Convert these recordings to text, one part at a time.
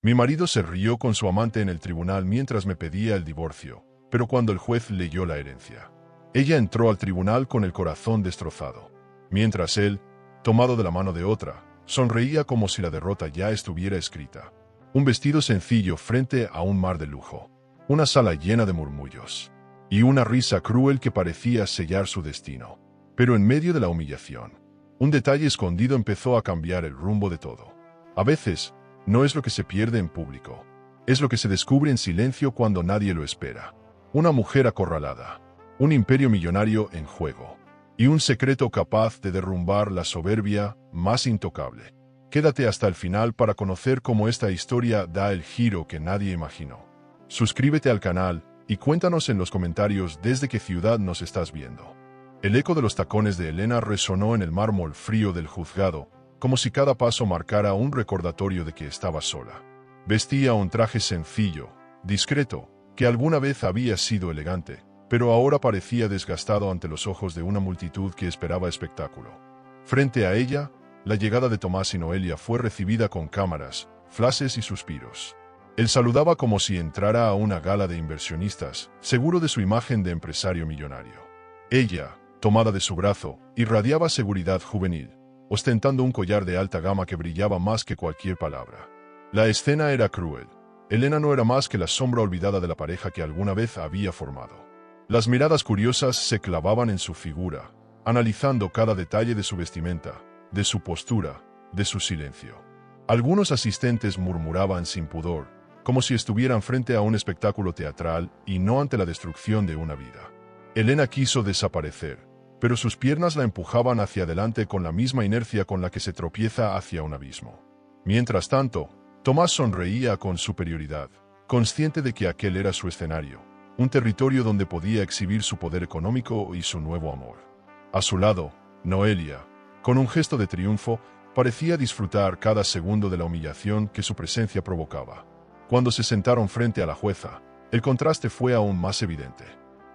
Mi marido se rió con su amante en el tribunal mientras me pedía el divorcio, pero cuando el juez leyó la herencia. Ella entró al tribunal con el corazón destrozado, mientras él, tomado de la mano de otra, sonreía como si la derrota ya estuviera escrita. Un vestido sencillo frente a un mar de lujo, una sala llena de murmullos, y una risa cruel que parecía sellar su destino. Pero en medio de la humillación, un detalle escondido empezó a cambiar el rumbo de todo. A veces, no es lo que se pierde en público, es lo que se descubre en silencio cuando nadie lo espera. Una mujer acorralada, un imperio millonario en juego, y un secreto capaz de derrumbar la soberbia más intocable. Quédate hasta el final para conocer cómo esta historia da el giro que nadie imaginó. Suscríbete al canal y cuéntanos en los comentarios desde qué ciudad nos estás viendo. El eco de los tacones de Elena resonó en el mármol frío del juzgado, como si cada paso marcara un recordatorio de que estaba sola. Vestía un traje sencillo, discreto, que alguna vez había sido elegante, pero ahora parecía desgastado ante los ojos de una multitud que esperaba espectáculo. Frente a ella, la llegada de Tomás y Noelia fue recibida con cámaras, flashes y suspiros. Él saludaba como si entrara a una gala de inversionistas, seguro de su imagen de empresario millonario. Ella, tomada de su brazo, irradiaba seguridad juvenil, ostentando un collar de alta gama que brillaba más que cualquier palabra. La escena era cruel. Elena no era más que la sombra olvidada de la pareja que alguna vez había formado. Las miradas curiosas se clavaban en su figura, analizando cada detalle de su vestimenta, de su postura, de su silencio. Algunos asistentes murmuraban sin pudor, como si estuvieran frente a un espectáculo teatral y no ante la destrucción de una vida. Elena quiso desaparecer, pero sus piernas la empujaban hacia adelante con la misma inercia con la que se tropieza hacia un abismo. Mientras tanto, Tomás sonreía con superioridad, consciente de que aquel era su escenario, un territorio donde podía exhibir su poder económico y su nuevo amor. A su lado, Noelia, con un gesto de triunfo, parecía disfrutar cada segundo de la humillación que su presencia provocaba. Cuando se sentaron frente a la jueza, el contraste fue aún más evidente.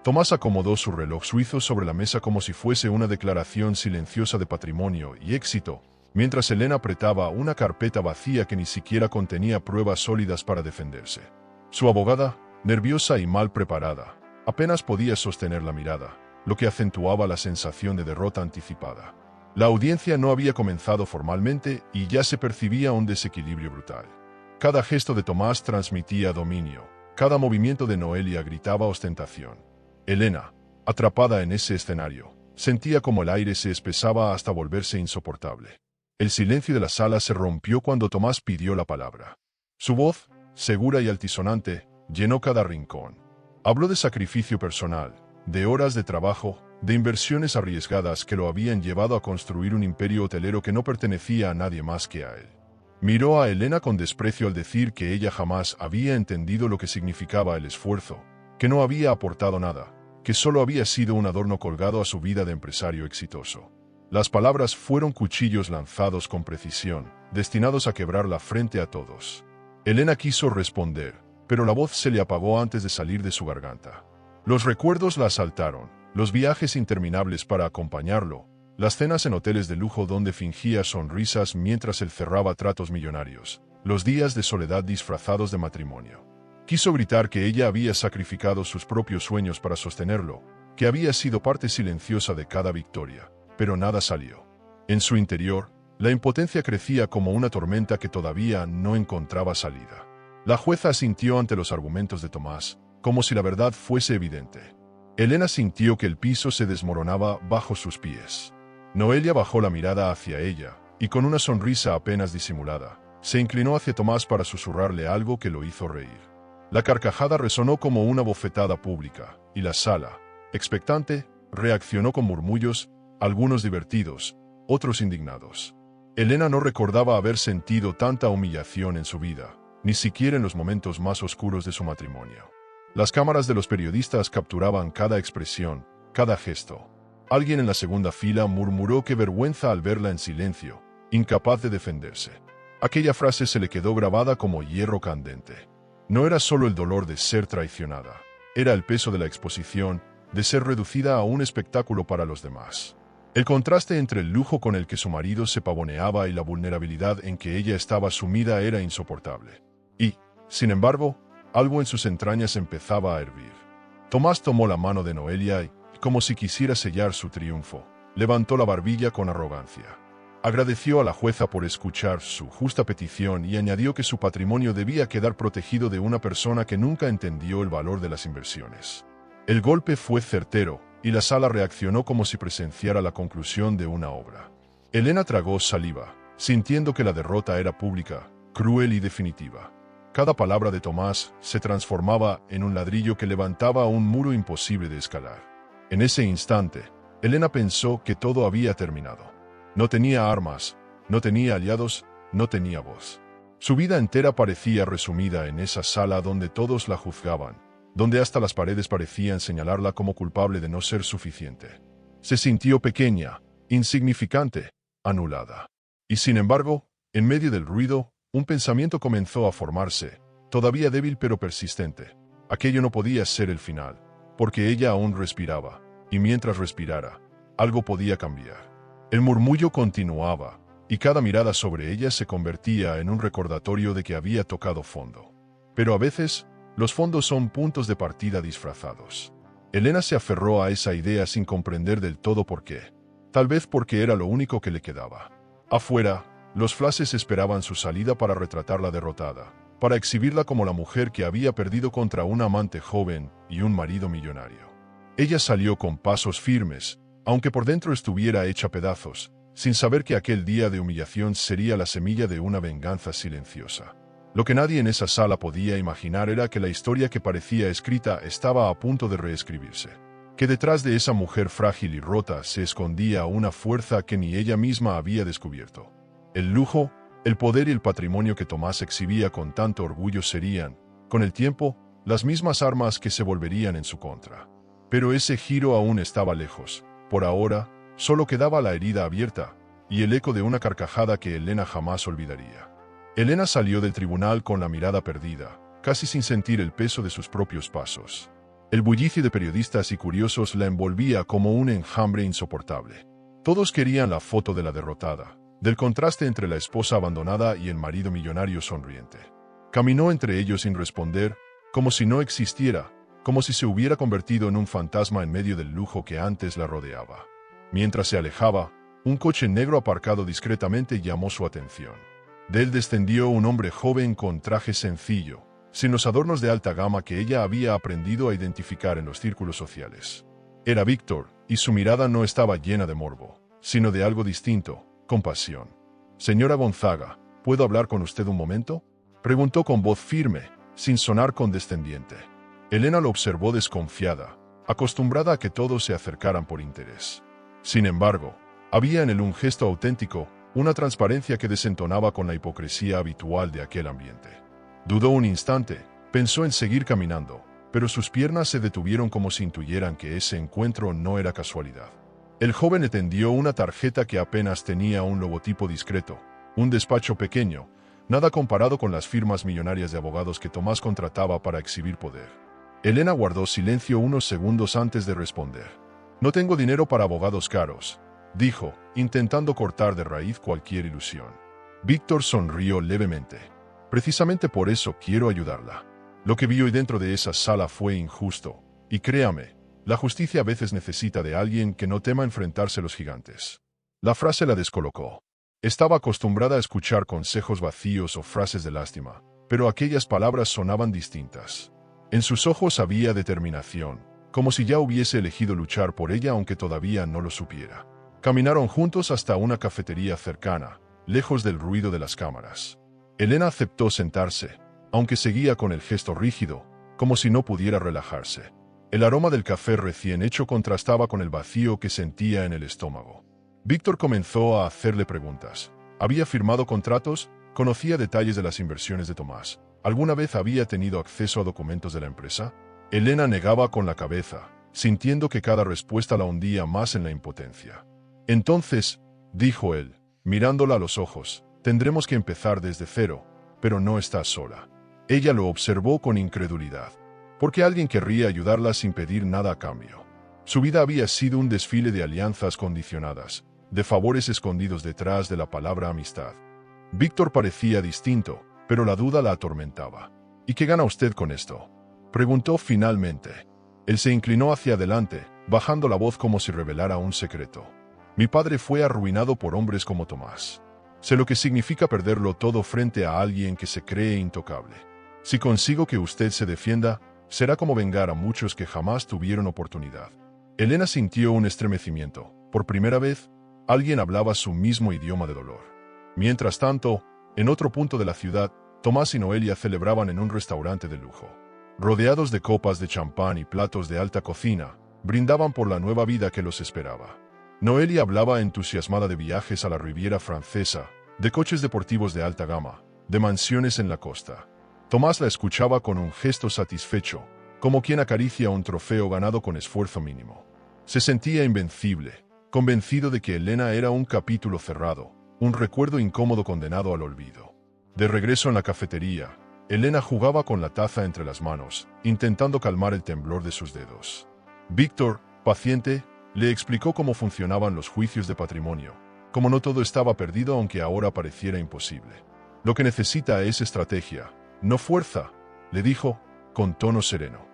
Tomás acomodó su reloj suizo sobre la mesa como si fuese una declaración silenciosa de patrimonio y éxito, mientras Elena apretaba una carpeta vacía que ni siquiera contenía pruebas sólidas para defenderse. Su abogada, nerviosa y mal preparada, apenas podía sostener la mirada, lo que acentuaba la sensación de derrota anticipada. La audiencia no había comenzado formalmente y ya se percibía un desequilibrio brutal. Cada gesto de Tomás transmitía dominio, cada movimiento de Noelia gritaba ostentación. Elena, atrapada en ese escenario, sentía como el aire se espesaba hasta volverse insoportable. El silencio de la sala se rompió cuando Tomás pidió la palabra. Su voz, segura y altisonante, llenó cada rincón. Habló de sacrificio personal, de horas de trabajo, de inversiones arriesgadas que lo habían llevado a construir un imperio hotelero que no pertenecía a nadie más que a él. Miró a Elena con desprecio al decir que ella jamás había entendido lo que significaba el esfuerzo, que no había aportado nada, que solo había sido un adorno colgado a su vida de empresario exitoso. Las palabras fueron cuchillos lanzados con precisión, destinados a quebrarla frente a todos. Elena quiso responder, pero la voz se le apagó antes de salir de su garganta. Los recuerdos la asaltaron, los viajes interminables para acompañarlo, las cenas en hoteles de lujo donde fingía sonrisas mientras él cerraba tratos millonarios, los días de soledad disfrazados de matrimonio. Quiso gritar que ella había sacrificado sus propios sueños para sostenerlo, que había sido parte silenciosa de cada victoria, pero nada salió. En su interior, la impotencia crecía como una tormenta que todavía no encontraba salida. La jueza asintió ante los argumentos de Tomás, como si la verdad fuese evidente. Elena sintió que el piso se desmoronaba bajo sus pies. Noelia bajó la mirada hacia ella, y con una sonrisa apenas disimulada, se inclinó hacia Tomás para susurrarle algo que lo hizo reír. La carcajada resonó como una bofetada pública, y la sala, expectante, reaccionó con murmullos, algunos divertidos, otros indignados. Elena no recordaba haber sentido tanta humillación en su vida, ni siquiera en los momentos más oscuros de su matrimonio. Las cámaras de los periodistas capturaban cada expresión, cada gesto. Alguien en la segunda fila murmuró qué vergüenza al verla en silencio, incapaz de defenderse. Aquella frase se le quedó grabada como hierro candente. No era solo el dolor de ser traicionada, era el peso de la exposición, de ser reducida a un espectáculo para los demás. El contraste entre el lujo con el que su marido se pavoneaba y la vulnerabilidad en que ella estaba sumida era insoportable. Y, sin embargo, algo en sus entrañas empezaba a hervir. Tomás tomó la mano de Noelia y, como si quisiera sellar su triunfo, levantó la barbilla con arrogancia. Agradeció a la jueza por escuchar su justa petición y añadió que su patrimonio debía quedar protegido de una persona que nunca entendió el valor de las inversiones. El golpe fue certero, y la sala reaccionó como si presenciara la conclusión de una obra. Elena tragó saliva, sintiendo que la derrota era pública, cruel y definitiva. Cada palabra de Tomás se transformaba en un ladrillo que levantaba un muro imposible de escalar. En ese instante, Elena pensó que todo había terminado. No tenía armas, no tenía aliados, no tenía voz. Su vida entera parecía resumida en esa sala donde todos la juzgaban, donde hasta las paredes parecían señalarla como culpable de no ser suficiente. Se sintió pequeña, insignificante, anulada. Y sin embargo, en medio del ruido, un pensamiento comenzó a formarse, todavía débil pero persistente. Aquello no podía ser el final, porque ella aún respiraba, y mientras respirara, algo podía cambiar. El murmullo continuaba, y cada mirada sobre ella se convertía en un recordatorio de que había tocado fondo. Pero a veces, los fondos son puntos de partida disfrazados. Elena se aferró a esa idea sin comprender del todo por qué. Tal vez porque era lo único que le quedaba. Afuera, los flashes esperaban su salida para retratarla derrotada, para exhibirla como la mujer que había perdido contra un amante joven y un marido millonario. Ella salió con pasos firmes, aunque por dentro estuviera hecha pedazos, sin saber que aquel día de humillación sería la semilla de una venganza silenciosa. Lo que nadie en esa sala podía imaginar era que la historia que parecía escrita estaba a punto de reescribirse. Que detrás de esa mujer frágil y rota se escondía una fuerza que ni ella misma había descubierto. El lujo, el poder y el patrimonio que Tomás exhibía con tanto orgullo serían, con el tiempo, las mismas armas que se volverían en su contra. Pero ese giro aún estaba lejos. Por ahora, solo quedaba la herida abierta y el eco de una carcajada que Elena jamás olvidaría. Elena salió del tribunal con la mirada perdida, casi sin sentir el peso de sus propios pasos. El bullicio de periodistas y curiosos la envolvía como un enjambre insoportable. Todos querían la foto de la derrotada, del contraste entre la esposa abandonada y el marido millonario sonriente. Caminó entre ellos sin responder, como si no existiera, como si se hubiera convertido en un fantasma en medio del lujo que antes la rodeaba. Mientras se alejaba, un coche negro aparcado discretamente llamó su atención. De él descendió un hombre joven con traje sencillo, sin los adornos de alta gama que ella había aprendido a identificar en los círculos sociales. Era Víctor, y su mirada no estaba llena de morbo, sino de algo distinto, compasión. «Señora Gonzaga, ¿puedo hablar con usted un momento?», preguntó con voz firme, sin sonar condescendiente. Elena lo observó desconfiada, acostumbrada a que todos se acercaran por interés. Sin embargo, había en él un gesto auténtico, una transparencia que desentonaba con la hipocresía habitual de aquel ambiente. Dudó un instante, pensó en seguir caminando, pero sus piernas se detuvieron como si intuyeran que ese encuentro no era casualidad. El joven le tendió una tarjeta que apenas tenía un logotipo discreto, un despacho pequeño, nada comparado con las firmas millonarias de abogados que Tomás contrataba para exhibir poder. Elena guardó silencio unos segundos antes de responder. «No tengo dinero para abogados caros», dijo, intentando cortar de raíz cualquier ilusión. Víctor sonrió levemente. «Precisamente por eso quiero ayudarla. Lo que vi hoy dentro de esa sala fue injusto, y créame, la justicia a veces necesita de alguien que no tema enfrentarse a los gigantes». La frase la descolocó. Estaba acostumbrada a escuchar consejos vacíos o frases de lástima, pero aquellas palabras sonaban distintas. En sus ojos había determinación, como si ya hubiese elegido luchar por ella aunque todavía no lo supiera. Caminaron juntos hasta una cafetería cercana, lejos del ruido de las cámaras. Elena aceptó sentarse, aunque seguía con el gesto rígido, como si no pudiera relajarse. El aroma del café recién hecho contrastaba con el vacío que sentía en el estómago. Víctor comenzó a hacerle preguntas. ¿Había firmado contratos? ¿Conocía detalles de las inversiones de Tomás? ¿Alguna vez había tenido acceso a documentos de la empresa? Elena negaba con la cabeza, sintiendo que cada respuesta la hundía más en la impotencia. «Entonces», dijo él, mirándola a los ojos, «tendremos que empezar desde cero, pero no estás sola». Ella lo observó con incredulidad. ¿Por qué alguien querría ayudarla sin pedir nada a cambio? Su vida había sido un desfile de alianzas condicionadas, de favores escondidos detrás de la palabra amistad. Víctor parecía distinto, pero la duda la atormentaba. ¿Y qué gana usted con esto?, preguntó finalmente. Él se inclinó hacia adelante, bajando la voz como si revelara un secreto. Mi padre fue arruinado por hombres como Tomás. Sé lo que significa perderlo todo frente a alguien que se cree intocable. Si consigo que usted se defienda, será como vengar a muchos que jamás tuvieron oportunidad. Elena sintió un estremecimiento. Por primera vez, alguien hablaba su mismo idioma de dolor. Mientras tanto, en otro punto de la ciudad, Tomás y Noelia celebraban en un restaurante de lujo. Rodeados de copas de champán y platos de alta cocina, brindaban por la nueva vida que los esperaba. Noelia hablaba entusiasmada de viajes a la Riviera Francesa, de coches deportivos de alta gama, de mansiones en la costa. Tomás la escuchaba con un gesto satisfecho, como quien acaricia un trofeo ganado con esfuerzo mínimo. Se sentía invencible, convencido de que Elena era un capítulo cerrado, un recuerdo incómodo condenado al olvido. De regreso en la cafetería, Elena jugaba con la taza entre las manos, intentando calmar el temblor de sus dedos. Víctor, paciente, le explicó cómo funcionaban los juicios de patrimonio, como no todo estaba perdido aunque ahora pareciera imposible. Lo que necesita es estrategia, no fuerza, le dijo, con tono sereno.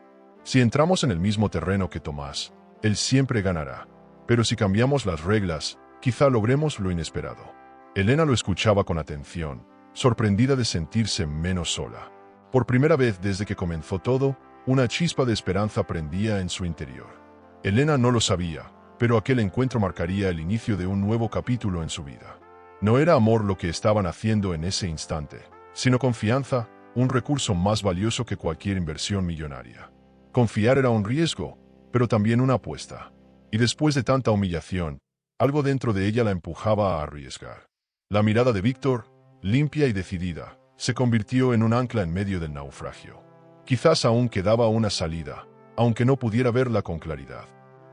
Si entramos en el mismo terreno que Tomás, él siempre ganará. Pero si cambiamos las reglas, quizá logremos lo inesperado. Elena lo escuchaba con atención, sorprendida de sentirse menos sola. Por primera vez desde que comenzó todo, una chispa de esperanza prendía en su interior. Elena no lo sabía, pero aquel encuentro marcaría el inicio de un nuevo capítulo en su vida. No era amor lo que estaban haciendo en ese instante, sino confianza, un recurso más valioso que cualquier inversión millonaria. Confiar era un riesgo, pero también una apuesta. Y después de tanta humillación, algo dentro de ella la empujaba a arriesgar. La mirada de Víctor, limpia y decidida, se convirtió en un ancla en medio del naufragio. Quizás aún quedaba una salida, aunque no pudiera verla con claridad.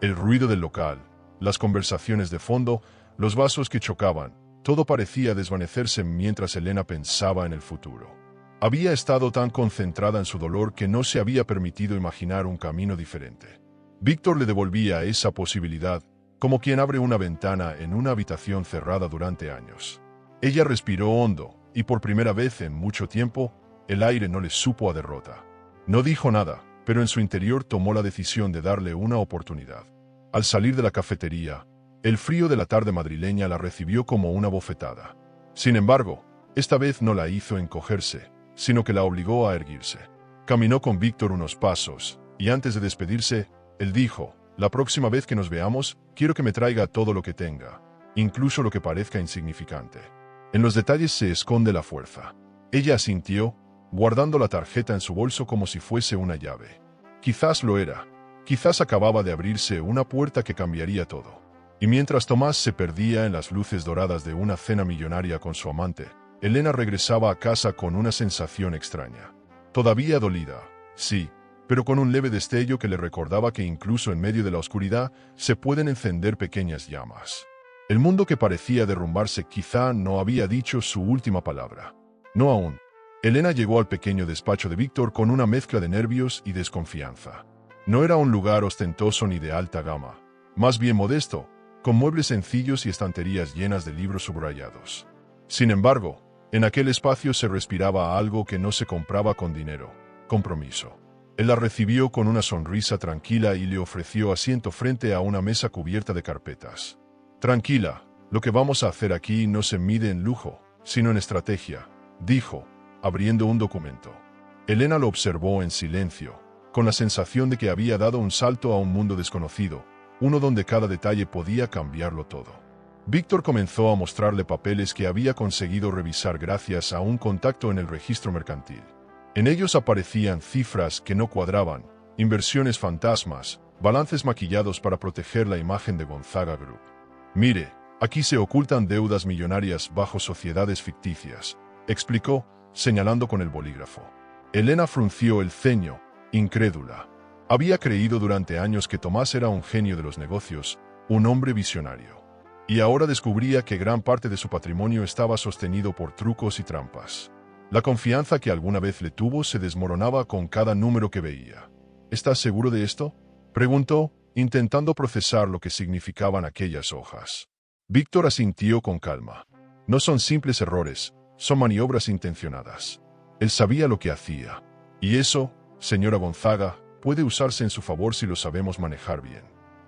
El ruido del local, las conversaciones de fondo, los vasos que chocaban, todo parecía desvanecerse mientras Elena pensaba en el futuro. Había estado tan concentrada en su dolor que no se había permitido imaginar un camino diferente. Víctor le devolvía esa posibilidad, como quien abre una ventana en una habitación cerrada durante años. Ella respiró hondo, y por primera vez en mucho tiempo, el aire no le supo a derrota. No dijo nada, pero en su interior tomó la decisión de darle una oportunidad. Al salir de la cafetería, el frío de la tarde madrileña la recibió como una bofetada. Sin embargo, esta vez no la hizo encogerse, sino que la obligó a erguirse. Caminó con Víctor unos pasos, y antes de despedirse, él dijo: «La próxima vez que nos veamos, quiero que me traiga todo lo que tenga, incluso lo que parezca insignificante. En los detalles se esconde la fuerza». Ella asintió, guardando la tarjeta en su bolso como si fuese una llave. Quizás lo era. Quizás acababa de abrirse una puerta que cambiaría todo. Y mientras Tomás se perdía en las luces doradas de una cena millonaria con su amante, Elena regresaba a casa con una sensación extraña. Todavía dolida, sí, pero con un leve destello que le recordaba que incluso en medio de la oscuridad se pueden encender pequeñas llamas. El mundo que parecía derrumbarse quizá no había dicho su última palabra. No aún. Elena llegó al pequeño despacho de Víctor con una mezcla de nervios y desconfianza. No era un lugar ostentoso ni de alta gama, más bien modesto, con muebles sencillos y estanterías llenas de libros subrayados. Sin embargo, en aquel espacio se respiraba algo que no se compraba con dinero: compromiso. Él la recibió con una sonrisa tranquila y le ofreció asiento frente a una mesa cubierta de carpetas. «Tranquila, lo que vamos a hacer aquí no se mide en lujo, sino en estrategia», dijo, abriendo un documento. Elena lo observó en silencio, con la sensación de que había dado un salto a un mundo desconocido, uno donde cada detalle podía cambiarlo todo. Víctor comenzó a mostrarle papeles que había conseguido revisar gracias a un contacto en el registro mercantil. En ellos aparecían cifras que no cuadraban, inversiones fantasmas, balances maquillados para proteger la imagen de Gonzaga Group. «Mire, aquí se ocultan deudas millonarias bajo sociedades ficticias», explicó, señalando con el bolígrafo. Elena frunció el ceño, incrédula. Había creído durante años que Tomás era un genio de los negocios, un hombre visionario. Y ahora descubría que gran parte de su patrimonio estaba sostenido por trucos y trampas. La confianza que alguna vez le tuvo se desmoronaba con cada número que veía. «¿Estás seguro de esto?», preguntó, intentando procesar lo que significaban aquellas hojas. Víctor asintió con calma. «No son simples errores, son maniobras intencionadas». Él sabía lo que hacía. Y eso, señora Gonzaga, puede usarse en su favor si lo sabemos manejar bien.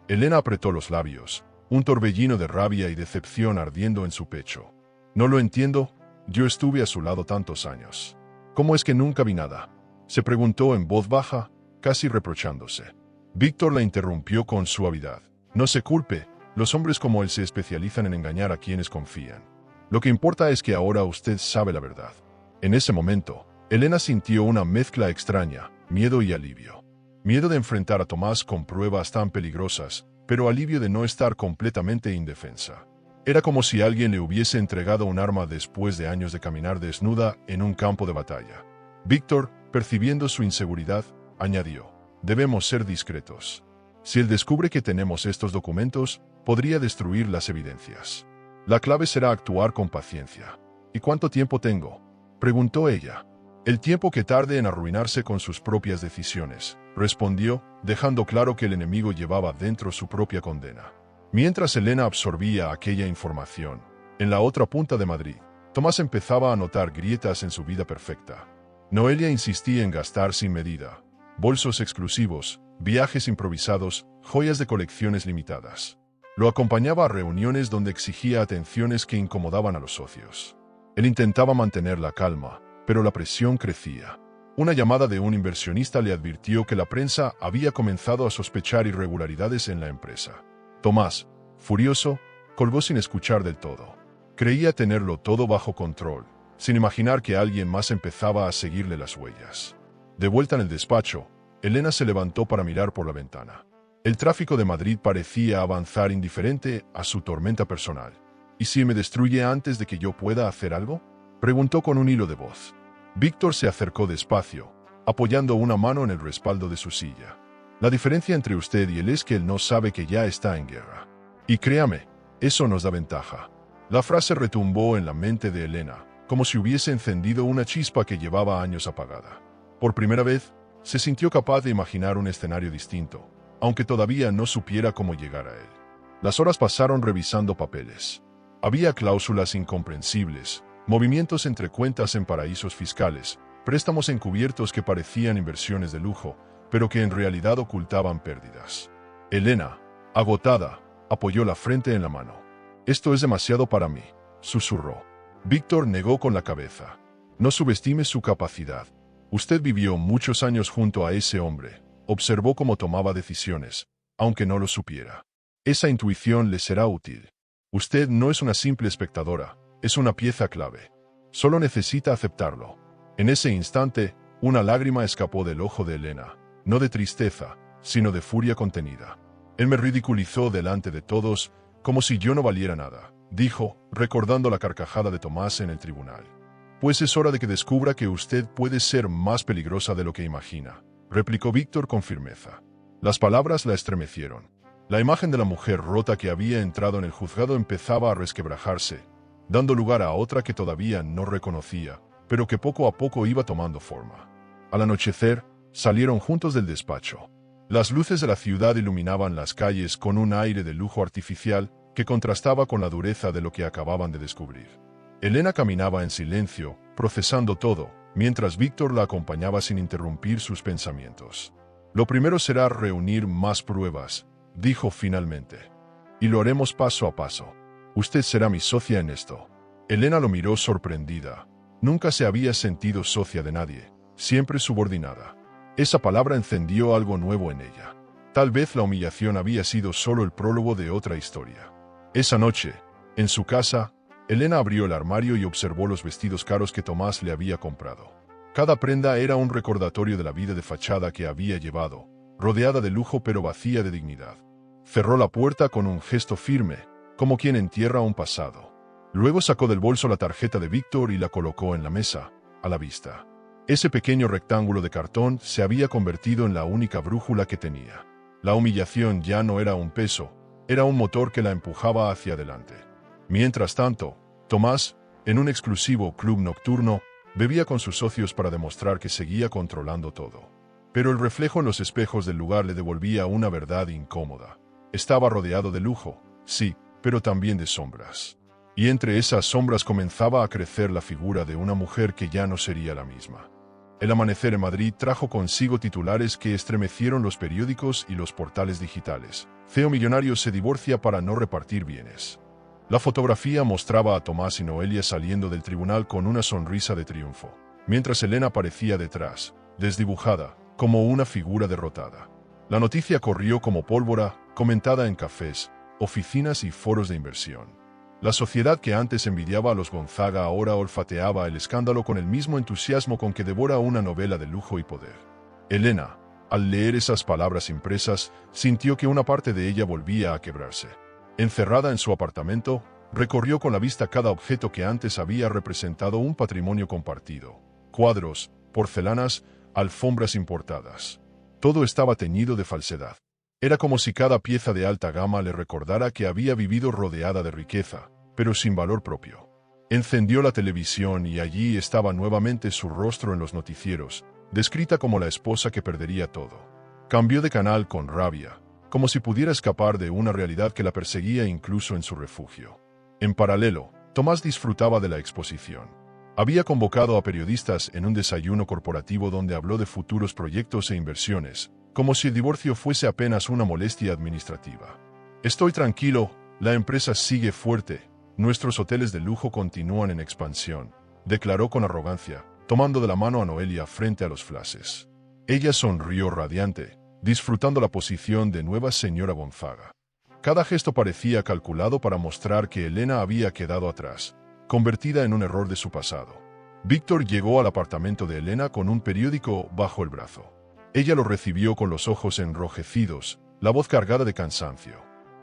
Elena apretó los labios, un torbellino de rabia y decepción ardiendo en su pecho. No lo entiendo, yo estuve a su lado tantos años. ¿Cómo es que nunca vi nada? Se preguntó en voz baja, casi reprochándose. Víctor la interrumpió con suavidad. No se culpe, los hombres como él se especializan en engañar a quienes confían. Lo que importa es que ahora usted sabe la verdad. En ese momento, Elena sintió una mezcla extraña, miedo y alivio. Miedo de enfrentar a Tomás con pruebas tan peligrosas, pero alivio de no estar completamente indefensa. Era como si alguien le hubiese entregado un arma después de años de caminar desnuda en un campo de batalla. Víctor, percibiendo su inseguridad, añadió: debemos ser discretos. Si él descubre que tenemos estos documentos, podría destruir las evidencias. La clave será actuar con paciencia. ¿Y cuánto tiempo tengo?, preguntó ella. El tiempo que tarde en arruinarse con sus propias decisiones, respondió, dejando claro que el enemigo llevaba dentro su propia condena. Mientras Elena absorbía aquella información, en la otra punta de Madrid, Tomás empezaba a notar grietas en su vida perfecta. Noelia insistía en gastar sin medida: bolsos exclusivos, viajes improvisados, joyas de colecciones limitadas. Lo acompañaba a reuniones donde exigía atenciones que incomodaban a los socios. Él intentaba mantener la calma, pero la presión crecía. Una llamada de un inversionista le advirtió que la prensa había comenzado a sospechar irregularidades en la empresa. Tomás, furioso, colgó sin escuchar del todo. Creía tenerlo todo bajo control, sin imaginar que alguien más empezaba a seguirle las huellas. De vuelta en el despacho, Elena se levantó para mirar por la ventana. El tráfico de Madrid parecía avanzar indiferente a su tormenta personal. ¿Y si me destruye antes de que yo pueda hacer algo?, preguntó con un hilo de voz. Víctor se acercó despacio, apoyando una mano en el respaldo de su silla. La diferencia entre usted y él es que él no sabe que ya está en guerra. Y créame, eso nos da ventaja. La frase retumbó en la mente de Elena, como si hubiese encendido una chispa que llevaba años apagada. Por primera vez, se sintió capaz de imaginar un escenario distinto, aunque todavía no supiera cómo llegar a él. Las horas pasaron revisando papeles. Había cláusulas incomprensibles, movimientos entre cuentas en paraísos fiscales, préstamos encubiertos que parecían inversiones de lujo, pero que en realidad ocultaban pérdidas. Elena, agotada, apoyó la frente en la mano. Esto es demasiado para mí, susurró. Víctor negó con la cabeza. No subestime su capacidad. Usted vivió muchos años junto a ese hombre, observó cómo tomaba decisiones, aunque no lo supiera. Esa intuición le será útil. Usted no es una simple espectadora, es una pieza clave. Solo necesita aceptarlo. En ese instante, una lágrima escapó del ojo de Elena, no de tristeza, sino de furia contenida. Él me ridiculizó delante de todos, como si yo no valiera nada, dijo, recordando la carcajada de Tomás en el tribunal. Pues es hora de que descubra que usted puede ser más peligrosa de lo que imagina, replicó Víctor con firmeza. Las palabras la estremecieron. La imagen de la mujer rota que había entrado en el juzgado empezaba a resquebrajarse, dando lugar a otra que todavía no reconocía, pero que poco a poco iba tomando forma. Al anochecer, salieron juntos del despacho. Las luces de la ciudad iluminaban las calles con un aire de lujo artificial que contrastaba con la dureza de lo que acababan de descubrir. Elena caminaba en silencio, procesando todo, mientras Víctor la acompañaba sin interrumpir sus pensamientos. Lo primero será reunir más pruebas, dijo finalmente. Y lo haremos paso a paso. Usted será mi socia en esto. Elena lo miró sorprendida. Nunca se había sentido socia de nadie, siempre subordinada. Esa palabra encendió algo nuevo en ella. Tal vez la humillación había sido solo el prólogo de otra historia. Esa noche, en su casa, Elena abrió el armario y observó los vestidos caros que Tomás le había comprado. Cada prenda era un recordatorio de la vida de fachada que había llevado, rodeada de lujo pero vacía de dignidad. Cerró la puerta con un gesto firme, como quien entierra un pasado. Luego sacó del bolso la tarjeta de Víctor y la colocó en la mesa, a la vista. Ese pequeño rectángulo de cartón se había convertido en la única brújula que tenía. La humillación ya no era un peso, era un motor que la empujaba hacia adelante. Mientras tanto, Tomás, en un exclusivo club nocturno, bebía con sus socios para demostrar que seguía controlando todo. Pero el reflejo en los espejos del lugar le devolvía una verdad incómoda. Estaba rodeado de lujo, sí, pero también de sombras. y entre esas sombras comenzaba a crecer la figura de una mujer que ya no sería la misma. El amanecer en Madrid trajo consigo titulares que estremecieron los periódicos y los portales digitales. CEO millonario se divorcia para no repartir bienes. La fotografía mostraba a Tomás y Noelia saliendo del tribunal con una sonrisa de triunfo, mientras Elena aparecía detrás, desdibujada, como una figura derrotada. La noticia corrió como pólvora, comentada en cafés, oficinas y foros de inversión. La sociedad que antes envidiaba a los Gonzaga ahora olfateaba el escándalo con el mismo entusiasmo con que devora una novela de lujo y poder. Elena, al leer esas palabras impresas, sintió que una parte de ella volvía a quebrarse. Encerrada en su apartamento, recorrió con la vista cada objeto que antes había representado un patrimonio compartido. Cuadros, porcelanas, alfombras importadas. Todo estaba teñido de falsedad. Era como si cada pieza de alta gama le recordara que había vivido rodeada de riqueza, pero sin valor propio. Encendió la televisión y allí estaba nuevamente su rostro en los noticieros, descrita como la esposa que perdería todo. Cambió de canal con rabia, como si pudiera escapar de una realidad que la perseguía incluso en su refugio. En paralelo, Tomás disfrutaba de la exposición. Había convocado a periodistas en un desayuno corporativo donde habló de futuros proyectos e inversiones, como si el divorcio fuese apenas una molestia administrativa. Estoy tranquilo, la empresa sigue fuerte, nuestros hoteles de lujo continúan en expansión, declaró con arrogancia, tomando de la mano a Noelia frente a los flashes. Ella sonrió radiante, disfrutando la posición de nueva señora Gonzaga. Cada gesto parecía calculado para mostrar que Elena había quedado atrás, convertida en un error de su pasado. Víctor llegó al apartamento de Elena con un periódico bajo el brazo. Ella lo recibió con los ojos enrojecidos, la voz cargada de cansancio.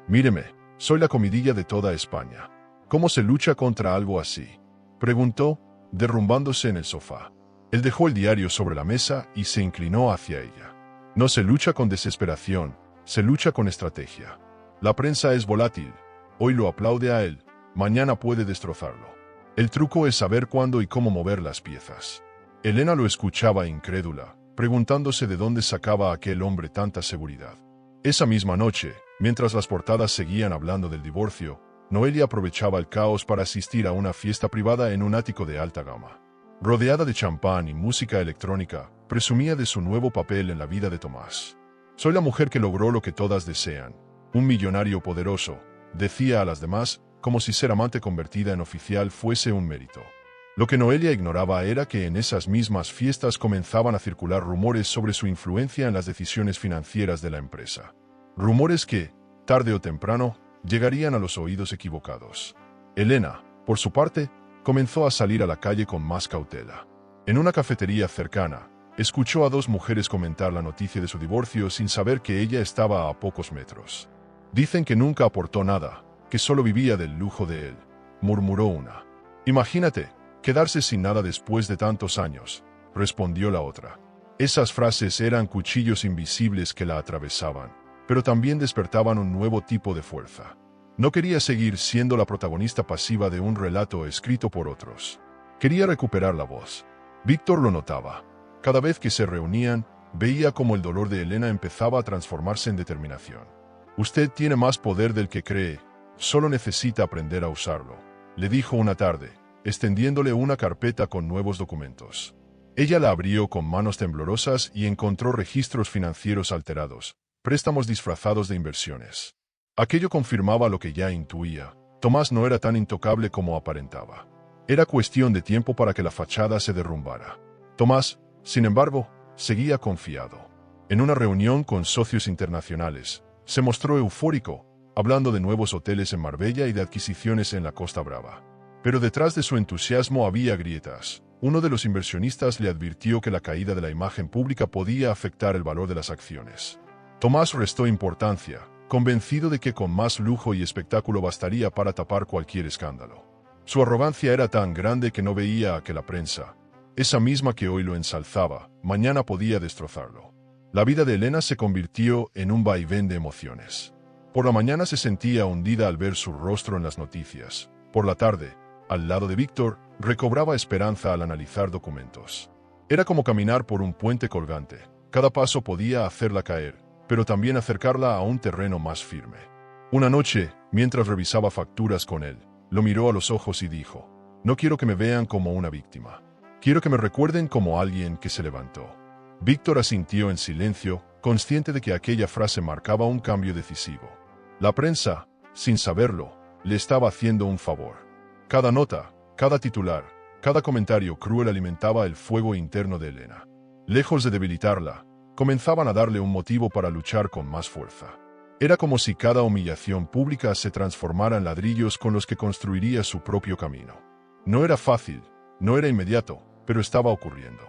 «Míreme, soy la comidilla de toda España. ¿Cómo se lucha contra algo así?», preguntó, derrumbándose en el sofá. Él dejó el diario sobre la mesa y se inclinó hacia ella. «No se lucha con desesperación, se lucha con estrategia. La prensa es volátil, hoy lo aplaude a él, mañana puede destrozarlo. El truco es saber cuándo y cómo mover las piezas». Elena lo escuchaba incrédula, preguntándose de dónde sacaba aquel hombre tanta seguridad. Esa misma noche, mientras las portadas seguían hablando del divorcio, Noelia aprovechaba el caos para asistir a una fiesta privada en un ático de alta gama. Rodeada de champán y música electrónica, presumía de su nuevo papel en la vida de Tomás. «Soy la mujer que logró lo que todas desean, un millonario poderoso», decía a las demás, como si ser amante convertida en oficial fuese un mérito. Lo que Noelia ignoraba era que en esas mismas fiestas comenzaban a circular rumores sobre su influencia en las decisiones financieras de la empresa. Rumores que, tarde o temprano, llegarían a los oídos equivocados. Elena, por su parte, comenzó a salir a la calle con más cautela. En una cafetería cercana, escuchó a dos mujeres comentar la noticia de su divorcio sin saber que ella estaba a pocos metros. «Dicen que nunca aportó nada, que solo vivía del lujo de él», murmuró una. «Imagínate, quedarse sin nada después de tantos años», respondió la otra. Esas frases eran cuchillos invisibles que la atravesaban, pero también despertaban un nuevo tipo de fuerza. No quería seguir siendo la protagonista pasiva de un relato escrito por otros. Quería recuperar la voz. Víctor lo notaba. Cada vez que se reunían, veía cómo el dolor de Elena empezaba a transformarse en determinación. «Usted tiene más poder del que cree, solo necesita aprender a usarlo», le dijo una tarde, extendiéndole una carpeta con nuevos documentos. Ella la abrió con manos temblorosas y encontró registros financieros alterados, préstamos disfrazados de inversiones. Aquello confirmaba lo que ya intuía. Tomás no era tan intocable como aparentaba. Era cuestión de tiempo para que la fachada se derrumbara. Tomás, sin embargo, seguía confiado. En una reunión con socios internacionales, se mostró eufórico, hablando de nuevos hoteles en Marbella y de adquisiciones en la Costa Brava. Pero detrás de su entusiasmo había grietas. Uno de los inversionistas le advirtió que la caída de la imagen pública podía afectar el valor de las acciones. Tomás restó importancia, convencido de que con más lujo y espectáculo bastaría para tapar cualquier escándalo. Su arrogancia era tan grande que no veía a que la prensa, esa misma que hoy lo ensalzaba, mañana podía destrozarlo. La vida de Elena se convirtió en un vaivén de emociones. Por la mañana se sentía hundida al ver su rostro en las noticias. Por la tarde, al lado de Víctor, recobraba esperanza al analizar documentos. Era como caminar por un puente colgante. Cada paso podía hacerla caer, pero también acercarla a un terreno más firme. Una noche, mientras revisaba facturas con él, Lo miró a los ojos y dijo: «No quiero que me vean como una víctima. Quiero que me recuerden como alguien que se levantó». Víctor asintió en silencio, consciente de que aquella frase marcaba un cambio decisivo. La prensa, sin saberlo, le estaba haciendo un favor. Cada nota, cada titular, cada comentario cruel alimentaba el fuego interno de Elena. Lejos de debilitarla, comenzaban a darle un motivo para luchar con más fuerza. Era como si cada humillación pública se transformara en ladrillos con los que construiría su propio camino. No era fácil, no era inmediato, pero estaba ocurriendo.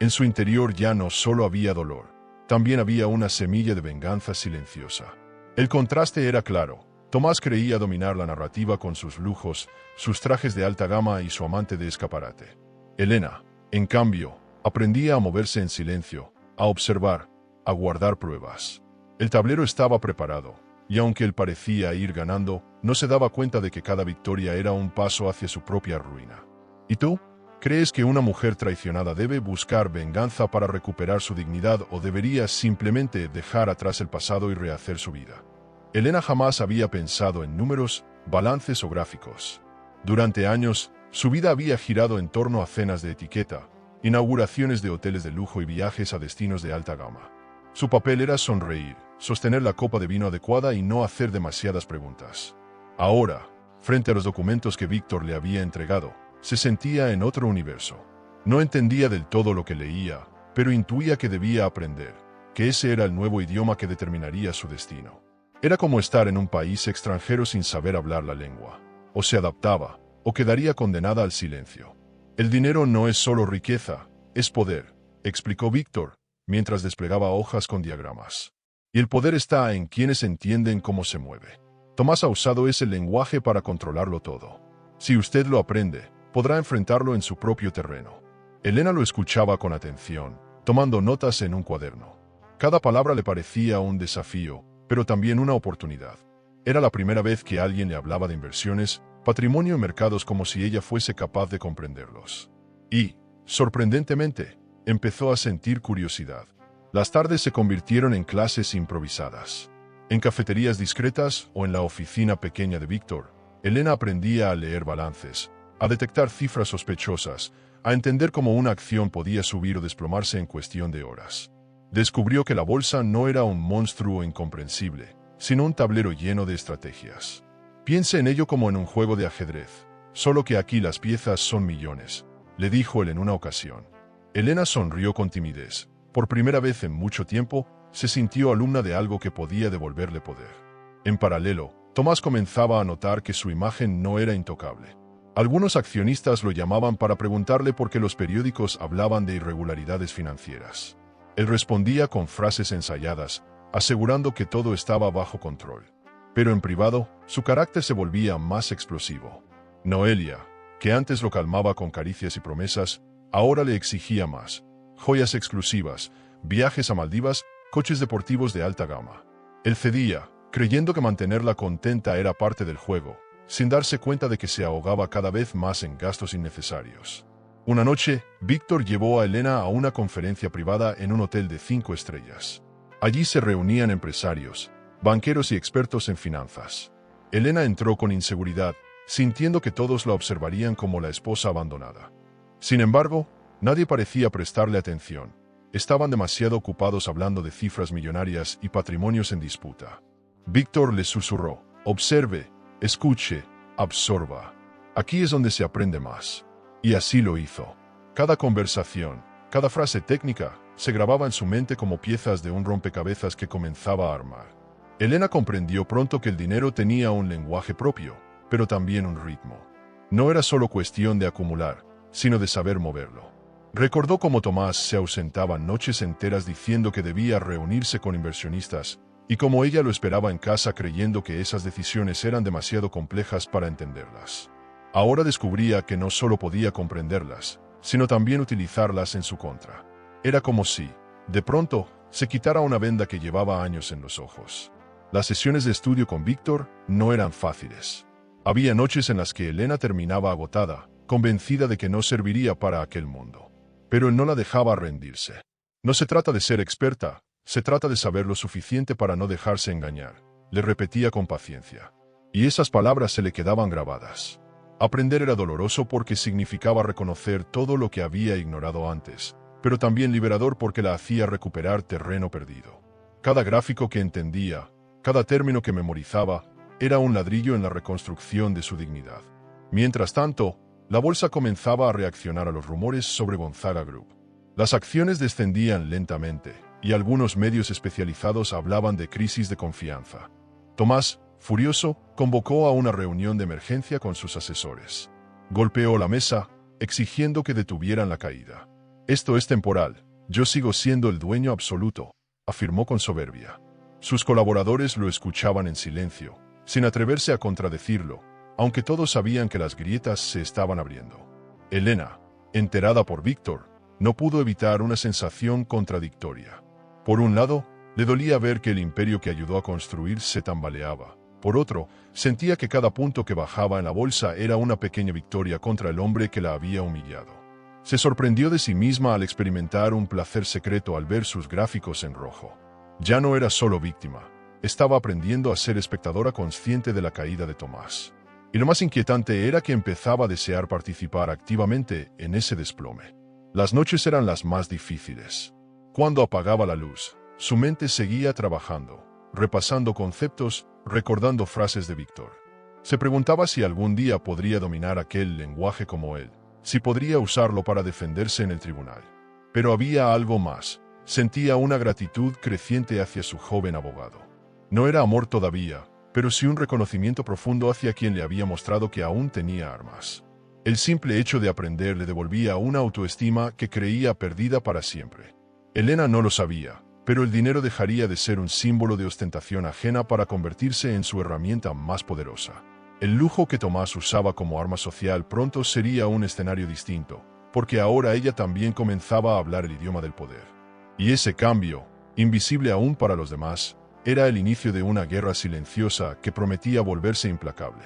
En su interior ya no solo había dolor, también había una semilla de venganza silenciosa. El contraste era claro. Tomás creía dominar la narrativa con sus lujos, sus trajes de alta gama y su amante de escaparate. Elena, en cambio, aprendía a moverse en silencio, a observar, a guardar pruebas. El tablero estaba preparado, y aunque él parecía ir ganando, no se daba cuenta de que cada victoria era un paso hacia su propia ruina. ¿Y tú? ¿Crees que una mujer traicionada debe buscar venganza para recuperar su dignidad o debería simplemente dejar atrás el pasado y rehacer su vida? Elena jamás había pensado en números, balances o gráficos. Durante años, su vida había girado en torno a cenas de etiqueta, inauguraciones de hoteles de lujo y viajes a destinos de alta gama. Su papel era sonreír, sostener la copa de vino adecuada y no hacer demasiadas preguntas. Ahora, frente a los documentos que Víctor le había entregado, se sentía en otro universo. No entendía del todo lo que leía, pero intuía que debía aprender, que ese era el nuevo idioma que determinaría su destino. Era como estar en un país extranjero sin saber hablar la lengua. O se adaptaba, o quedaría condenada al silencio. El dinero no es solo riqueza, es poder, explicó Víctor, mientras desplegaba hojas con diagramas. Y el poder está en quienes entienden cómo se mueve. Tomás ha usado ese lenguaje para controlarlo todo. Si usted lo aprende, podrá enfrentarlo en su propio terreno. Elena lo escuchaba con atención, tomando notas en un cuaderno. Cada palabra le parecía un desafío, pero también una oportunidad. Era la primera vez que alguien le hablaba de inversiones, patrimonio y mercados como si ella fuese capaz de comprenderlos. Y, sorprendentemente, empezó a sentir curiosidad. Las tardes se convirtieron en clases improvisadas. En cafeterías discretas o en la oficina pequeña de Víctor, Elena aprendía a leer balances, a detectar cifras sospechosas, a entender cómo una acción podía subir o desplomarse en cuestión de horas. Descubrió que la bolsa no era un monstruo incomprensible, sino un tablero lleno de estrategias. Piense en ello como en un juego de ajedrez, solo que aquí las piezas son millones, le dijo él en una ocasión. Elena sonrió con timidez. Por primera vez en mucho tiempo, se sintió alumna de algo que podía devolverle poder. En paralelo, Tomás comenzaba a notar que su imagen no era intocable. Algunos accionistas lo llamaban para preguntarle por qué los periódicos hablaban de irregularidades financieras. Él respondía con frases ensayadas, asegurando que todo estaba bajo control. Pero en privado, su carácter se volvía más explosivo. Noelia, que antes lo calmaba con caricias y promesas, ahora le exigía más. Joyas exclusivas, viajes a Maldivas, coches deportivos de alta gama. Él cedía, creyendo que mantenerla contenta era parte del juego, sin darse cuenta de que se ahogaba cada vez más en gastos innecesarios. Una noche, Víctor llevó a Elena a una conferencia privada en un hotel de 5 estrellas. Allí se reunían empresarios, banqueros y expertos en finanzas. Elena entró con inseguridad, sintiendo que todos la observarían como la esposa abandonada. Sin embargo, nadie parecía prestarle atención. Estaban demasiado ocupados hablando de cifras millonarias y patrimonios en disputa. Víctor les susurró: observe, escuche, absorba. Aquí es donde se aprende más. Y así lo hizo. Cada conversación, cada frase técnica, se grababa en su mente como piezas de un rompecabezas que comenzaba a armar. Elena comprendió pronto que el dinero tenía un lenguaje propio, pero también un ritmo. No era solo cuestión de acumular, sino de saber moverlo. Recordó cómo Tomás se ausentaba noches enteras diciendo que debía reunirse con inversionistas, y cómo ella lo esperaba en casa creyendo que esas decisiones eran demasiado complejas para entenderlas. Ahora descubría que no solo podía comprenderlas, sino también utilizarlas en su contra. Era como si, de pronto, se quitara una venda que llevaba años en los ojos. Las sesiones de estudio con Víctor no eran fáciles. Había noches en las que Elena terminaba agotada, convencida de que no serviría para aquel mundo. Pero él no la dejaba rendirse. No se trata de ser experta, se trata de saber lo suficiente para no dejarse engañar, le repetía con paciencia. Y esas palabras se le quedaban grabadas. Aprender era doloroso porque significaba reconocer todo lo que había ignorado antes, pero también liberador porque la hacía recuperar terreno perdido. Cada gráfico que entendía, cada término que memorizaba, era un ladrillo en la reconstrucción de su dignidad. Mientras tanto, la bolsa comenzaba a reaccionar a los rumores sobre Gonzaga Group. Las acciones descendían lentamente, y algunos medios especializados hablaban de crisis de confianza. Tomás, furioso, convocó a una reunión de emergencia con sus asesores. Golpeó la mesa, exigiendo que detuvieran la caída. «Esto es temporal, yo sigo siendo el dueño absoluto», afirmó con soberbia. Sus colaboradores lo escuchaban en silencio, sin atreverse a contradecirlo, aunque todos sabían que las grietas se estaban abriendo. Elena, enterada por Víctor, no pudo evitar una sensación contradictoria. Por un lado, le dolía ver que el imperio que ayudó a construir se tambaleaba. Por otro, sentía que cada punto que bajaba en la bolsa era una pequeña victoria contra el hombre que la había humillado. Se sorprendió de sí misma al experimentar un placer secreto al ver sus gráficos en rojo. Ya no era solo víctima, estaba aprendiendo a ser espectadora consciente de la caída de Tomás. Y lo más inquietante era que empezaba a desear participar activamente en ese desplome. Las noches eran las más difíciles. Cuando apagaba la luz, su mente seguía trabajando, repasando conceptos, recordando frases de Víctor. Se preguntaba si algún día podría dominar aquel lenguaje como él, si podría usarlo para defenderse en el tribunal. Pero había algo más. Sentía una gratitud creciente hacia su joven abogado. No era amor todavía, pero sí un reconocimiento profundo hacia quien le había mostrado que aún tenía armas. El simple hecho de aprender le devolvía una autoestima que creía perdida para siempre. Elena no lo sabía, pero el dinero dejaría de ser un símbolo de ostentación ajena para convertirse en su herramienta más poderosa. El lujo que Tomás usaba como arma social pronto sería un escenario distinto, porque ahora ella también comenzaba a hablar el idioma del poder. Y ese cambio, invisible aún para los demás, era el inicio de una guerra silenciosa que prometía volverse implacable.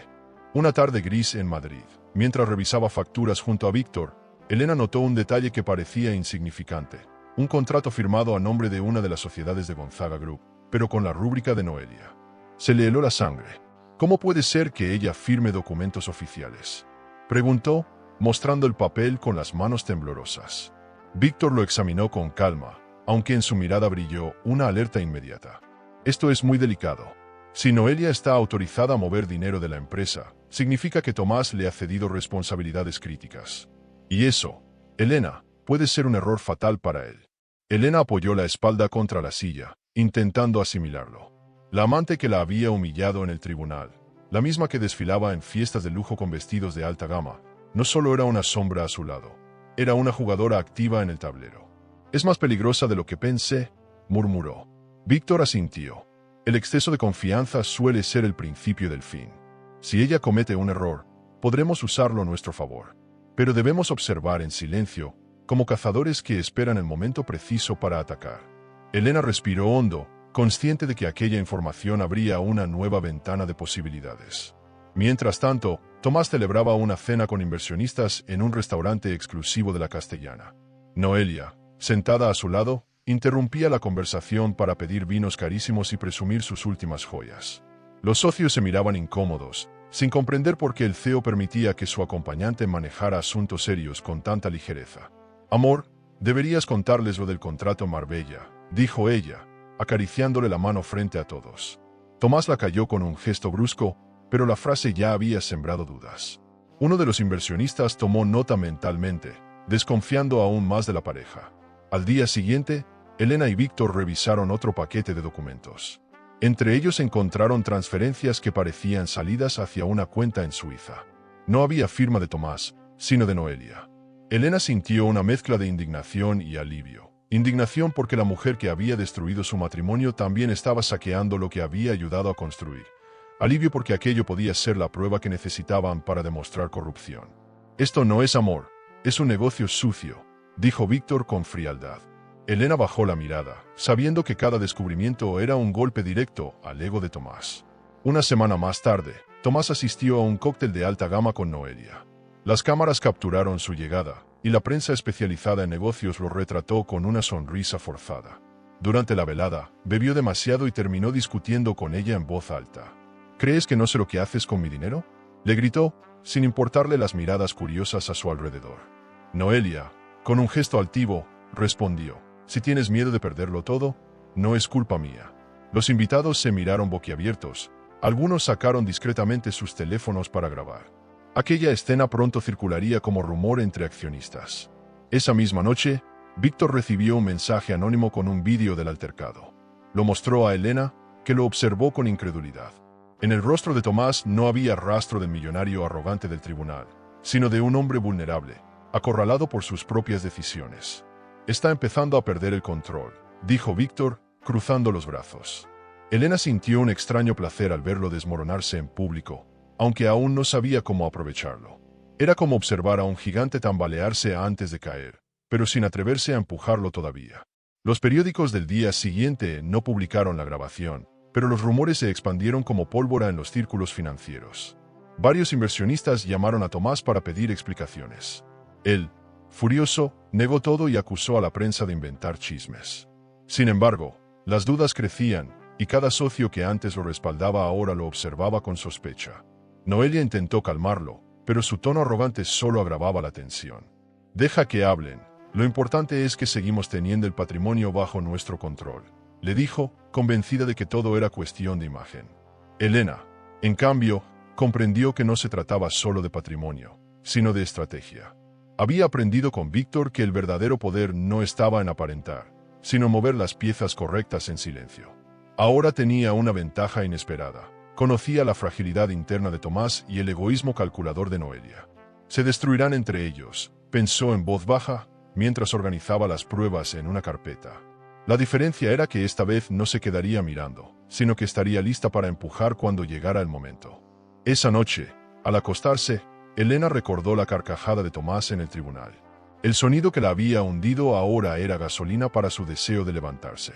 Una tarde gris en Madrid, mientras revisaba facturas junto a Víctor, Elena notó un detalle que parecía insignificante: un contrato firmado a nombre de una de las sociedades de Gonzaga Group, pero con la rúbrica de Noelia. Se le heló la sangre. ¿Cómo puede ser que ella firme documentos oficiales?, preguntó, mostrando el papel con las manos temblorosas. Víctor lo examinó con calma, aunque en su mirada brilló una alerta inmediata. Esto es muy delicado. Si Noelia está autorizada a mover dinero de la empresa, significa que Tomás le ha cedido responsabilidades críticas. Y eso, Elena, puede ser un error fatal para él. Elena apoyó la espalda contra la silla, intentando asimilarlo. La amante que la había humillado en el tribunal, la misma que desfilaba en fiestas de lujo con vestidos de alta gama, no solo era una sombra a su lado, era una jugadora activa en el tablero. «Es más peligrosa de lo que pensé», murmuró. Víctor asintió. El exceso de confianza suele ser el principio del fin. Si ella comete un error, podremos usarlo a nuestro favor. Pero debemos observar en silencio, como cazadores que esperan el momento preciso para atacar. Elena respiró hondo, consciente de que aquella información abría una nueva ventana de posibilidades. Mientras tanto, Tomás celebraba una cena con inversionistas en un restaurante exclusivo de la Castellana. Noelia, sentada a su lado, interrumpía la conversación para pedir vinos carísimos y presumir sus últimas joyas. Los socios se miraban incómodos, sin comprender por qué el CEO permitía que su acompañante manejara asuntos serios con tanta ligereza. «Amor, deberías contarles lo del contrato en Marbella», dijo ella, acariciándole la mano frente a todos. Tomás la calló con un gesto brusco, pero la frase ya había sembrado dudas. Uno de los inversionistas tomó nota mentalmente, desconfiando aún más de la pareja. Al día siguiente, Elena y Víctor revisaron otro paquete de documentos. Entre ellos encontraron transferencias que parecían salidas hacia una cuenta en Suiza. No había firma de Tomás, sino de Noelia. Elena sintió una mezcla de indignación y alivio. Indignación porque la mujer que había destruido su matrimonio también estaba saqueando lo que había ayudado a construir. Alivio porque aquello podía ser la prueba que necesitaban para demostrar corrupción. «Esto no es amor, es un negocio sucio», dijo Víctor con frialdad. Elena bajó la mirada, sabiendo que cada descubrimiento era un golpe directo al ego de Tomás. Una semana más tarde, Tomás asistió a un cóctel de alta gama con Noelia. Las cámaras capturaron su llegada, y la prensa especializada en negocios lo retrató con una sonrisa forzada. Durante la velada, bebió demasiado y terminó discutiendo con ella en voz alta. «¿Crees que no sé lo que haces con mi dinero?», le gritó, sin importarle las miradas curiosas a su alrededor. Noelia, con un gesto altivo, respondió, si tienes miedo de perderlo todo, no es culpa mía. Los invitados se miraron boquiabiertos. Algunos sacaron discretamente sus teléfonos para grabar. Aquella escena pronto circularía como rumor entre accionistas. Esa misma noche, Víctor recibió un mensaje anónimo con un vídeo del altercado. Lo mostró a Elena, que lo observó con incredulidad. En el rostro de Tomás no había rastro del millonario arrogante del tribunal, sino de un hombre vulnerable, acorralado por sus propias decisiones. Está empezando a perder el control, dijo Víctor, cruzando los brazos. Elena sintió un extraño placer al verlo desmoronarse en público, aunque aún no sabía cómo aprovecharlo. Era como observar a un gigante tambalearse antes de caer, pero sin atreverse a empujarlo todavía. Los periódicos del día siguiente no publicaron la grabación, pero los rumores se expandieron como pólvora en los círculos financieros. Varios inversionistas llamaron a Tomás para pedir explicaciones. Él, furioso, negó todo y acusó a la prensa de inventar chismes. Sin embargo, las dudas crecían, y cada socio que antes lo respaldaba ahora lo observaba con sospecha. Noelia intentó calmarlo, pero su tono arrogante solo agravaba la tensión. Deja que hablen, lo importante es que seguimos teniendo el patrimonio bajo nuestro control, le dijo, convencida de que todo era cuestión de imagen. Elena, en cambio, comprendió que no se trataba solo de patrimonio, sino de estrategia. Había aprendido con Víctor que el verdadero poder no estaba en aparentar, sino mover las piezas correctas en silencio. Ahora tenía una ventaja inesperada. Conocía la fragilidad interna de Tomás y el egoísmo calculador de Noelia. Se destruirán entre ellos, pensó en voz baja, mientras organizaba las pruebas en una carpeta. La diferencia era que esta vez no se quedaría mirando, sino que estaría lista para empujar cuando llegara el momento. Esa noche, al acostarse, Elena recordó la carcajada de Tomás en el tribunal. El sonido que la había hundido ahora era gasolina para su deseo de levantarse.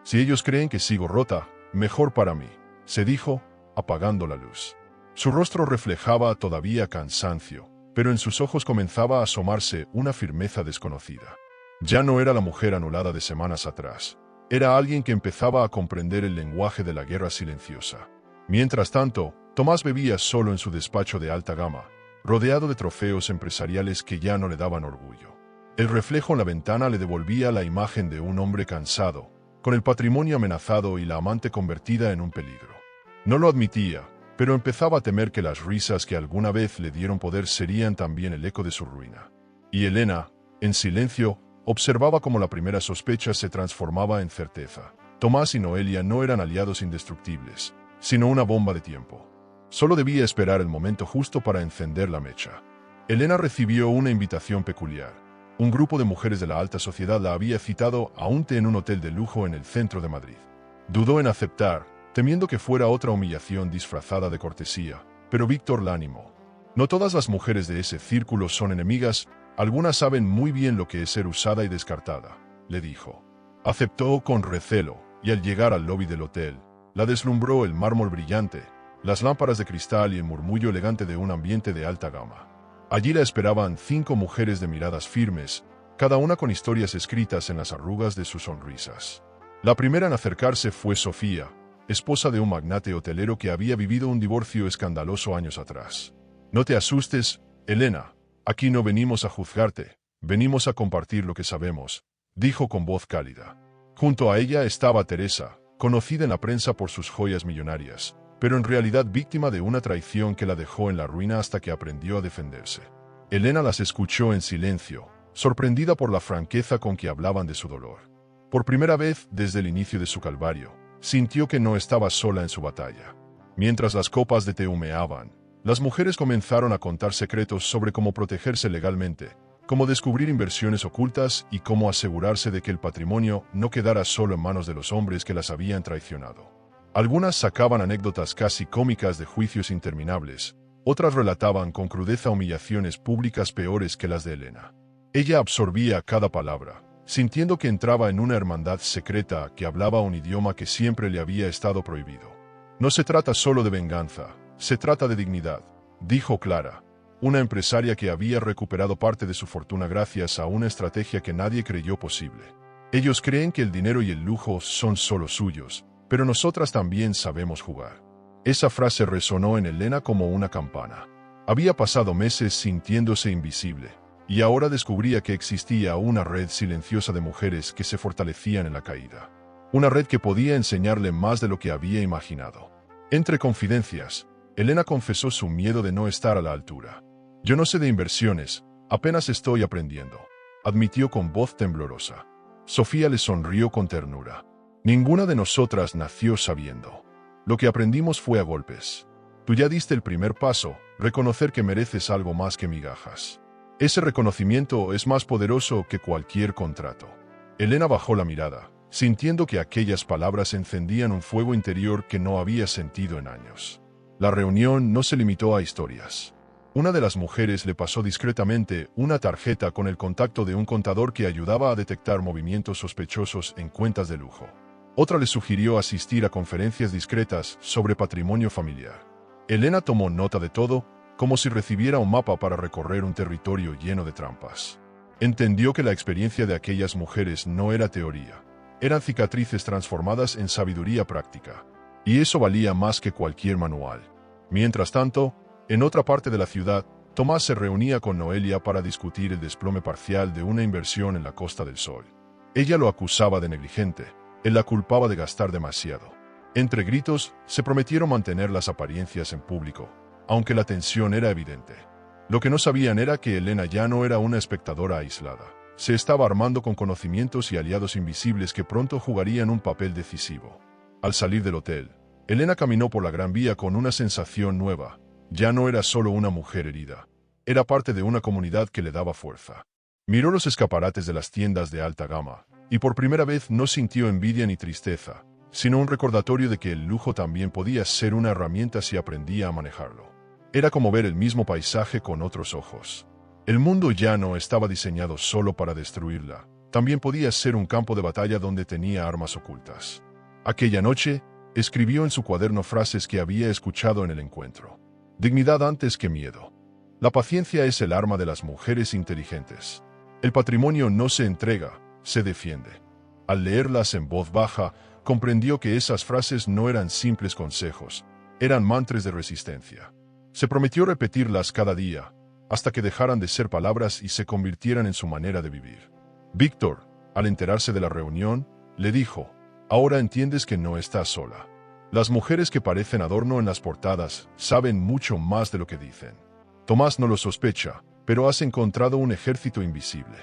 Si ellos creen que sigo rota, mejor para mí, se dijo, apagando la luz. Su rostro reflejaba todavía cansancio, pero en sus ojos comenzaba a asomarse una firmeza desconocida. Ya no era la mujer anulada de semanas atrás. Era alguien que empezaba a comprender el lenguaje de la guerra silenciosa. Mientras tanto, Tomás bebía solo en su despacho de alta gama, rodeado de trofeos empresariales que ya no le daban orgullo. El reflejo en la ventana le devolvía la imagen de un hombre cansado, con el patrimonio amenazado y la amante convertida en un peligro. No lo admitía, pero empezaba a temer que las risas que alguna vez le dieron poder serían también el eco de su ruina. Y Elena, en silencio, observaba cómo la primera sospecha se transformaba en certeza. Tomás y Noelia no eran aliados indestructibles, sino una bomba de tiempo. Solo debía esperar el momento justo para encender la mecha. Elena recibió una invitación peculiar. Un grupo de mujeres de la alta sociedad la había citado a un té en un hotel de lujo en el centro de Madrid. Dudó en aceptar, temiendo que fuera otra humillación disfrazada de cortesía, pero Víctor la animó. No todas las mujeres de ese círculo son enemigas, algunas saben muy bien lo que es ser usada y descartada, le dijo. Aceptó con recelo, y al llegar al lobby del hotel, la deslumbró el mármol brillante, las lámparas de cristal y el murmullo elegante de un ambiente de alta gama. Allí la esperaban 5 mujeres de miradas firmes, cada una con historias escritas en las arrugas de sus sonrisas. La primera en acercarse fue Sofía, esposa de un magnate hotelero que había vivido un divorcio escandaloso años atrás. No te asustes, Elena, aquí no venimos a juzgarte, venimos a compartir lo que sabemos, dijo con voz cálida. Junto a ella estaba Teresa, conocida en la prensa por sus joyas millonarias, pero en realidad víctima de una traición que la dejó en la ruina hasta que aprendió a defenderse. Elena las escuchó en silencio, sorprendida por la franqueza con que hablaban de su dolor. Por primera vez desde el inicio de su calvario, sintió que no estaba sola en su batalla. Mientras las copas de té humeaban, las mujeres comenzaron a contar secretos sobre cómo protegerse legalmente, cómo descubrir inversiones ocultas y cómo asegurarse de que el patrimonio no quedara solo en manos de los hombres que las habían traicionado. Algunas sacaban anécdotas casi cómicas de juicios interminables, otras relataban con crudeza humillaciones públicas peores que las de Elena. Ella absorbía cada palabra, sintiendo que entraba en una hermandad secreta que hablaba un idioma que siempre le había estado prohibido. No se trata solo de venganza, se trata de dignidad, dijo Clara, una empresaria que había recuperado parte de su fortuna gracias a una estrategia que nadie creyó posible. Ellos creen que el dinero y el lujo son solo suyos, pero nosotras también sabemos jugar. Esa frase resonó en Elena como una campana. Había pasado meses sintiéndose invisible, y ahora descubría que existía una red silenciosa de mujeres que se fortalecían en la caída. Una red que podía enseñarle más de lo que había imaginado. Entre confidencias, Elena confesó su miedo de no estar a la altura. «Yo no sé de inversiones, apenas estoy aprendiendo», admitió con voz temblorosa. Sofía le sonrió con ternura. «Ninguna de nosotras nació sabiendo. Lo que aprendimos fue a golpes. Tú ya diste el primer paso, reconocer que mereces algo más que migajas. Ese reconocimiento es más poderoso que cualquier contrato». Elena bajó la mirada, sintiendo que aquellas palabras encendían un fuego interior que no había sentido en años. La reunión no se limitó a historias. Una de las mujeres le pasó discretamente una tarjeta con el contacto de un contador que ayudaba a detectar movimientos sospechosos en cuentas de lujo. Otra le sugirió asistir a conferencias discretas sobre patrimonio familiar. Elena tomó nota de todo, como si recibiera un mapa para recorrer un territorio lleno de trampas. Entendió que la experiencia de aquellas mujeres no era teoría. Eran cicatrices transformadas en sabiduría práctica. Y eso valía más que cualquier manual. Mientras tanto, en otra parte de la ciudad, Tomás se reunía con Noelia para discutir el desplome parcial de una inversión en la Costa del Sol. Ella lo acusaba de negligente, él la culpaba de gastar demasiado. Entre gritos, se prometieron mantener las apariencias en público, aunque la tensión era evidente. Lo que no sabían era que Elena ya no era una espectadora aislada. Se estaba armando con conocimientos y aliados invisibles que pronto jugarían un papel decisivo. Al salir del hotel, Elena caminó por la Gran Vía con una sensación nueva. Ya no era solo una mujer herida. Era parte de una comunidad que le daba fuerza. Miró los escaparates de las tiendas de alta gama, y por primera vez no sintió envidia ni tristeza, sino un recordatorio de que el lujo también podía ser una herramienta si aprendía a manejarlo. Era como ver el mismo paisaje con otros ojos. El mundo ya no estaba diseñado solo para destruirla, también podía ser un campo de batalla donde tenía armas ocultas. Aquella noche, escribió en su cuaderno frases que había escuchado en el encuentro. Dignidad antes que miedo. La paciencia es el arma de las mujeres inteligentes. El patrimonio no se entrega, se defiende. Al leerlas en voz baja, comprendió que esas frases no eran simples consejos, eran mantras de resistencia. Se prometió repetirlas cada día, hasta que dejaran de ser palabras y se convirtieran en su manera de vivir. Víctor, al enterarse de la reunión, le dijo: «Ahora entiendes que no estás sola. Las mujeres que parecen adorno en las portadas saben mucho más de lo que dicen. Tomás no lo sospecha, pero has encontrado un ejército invisible».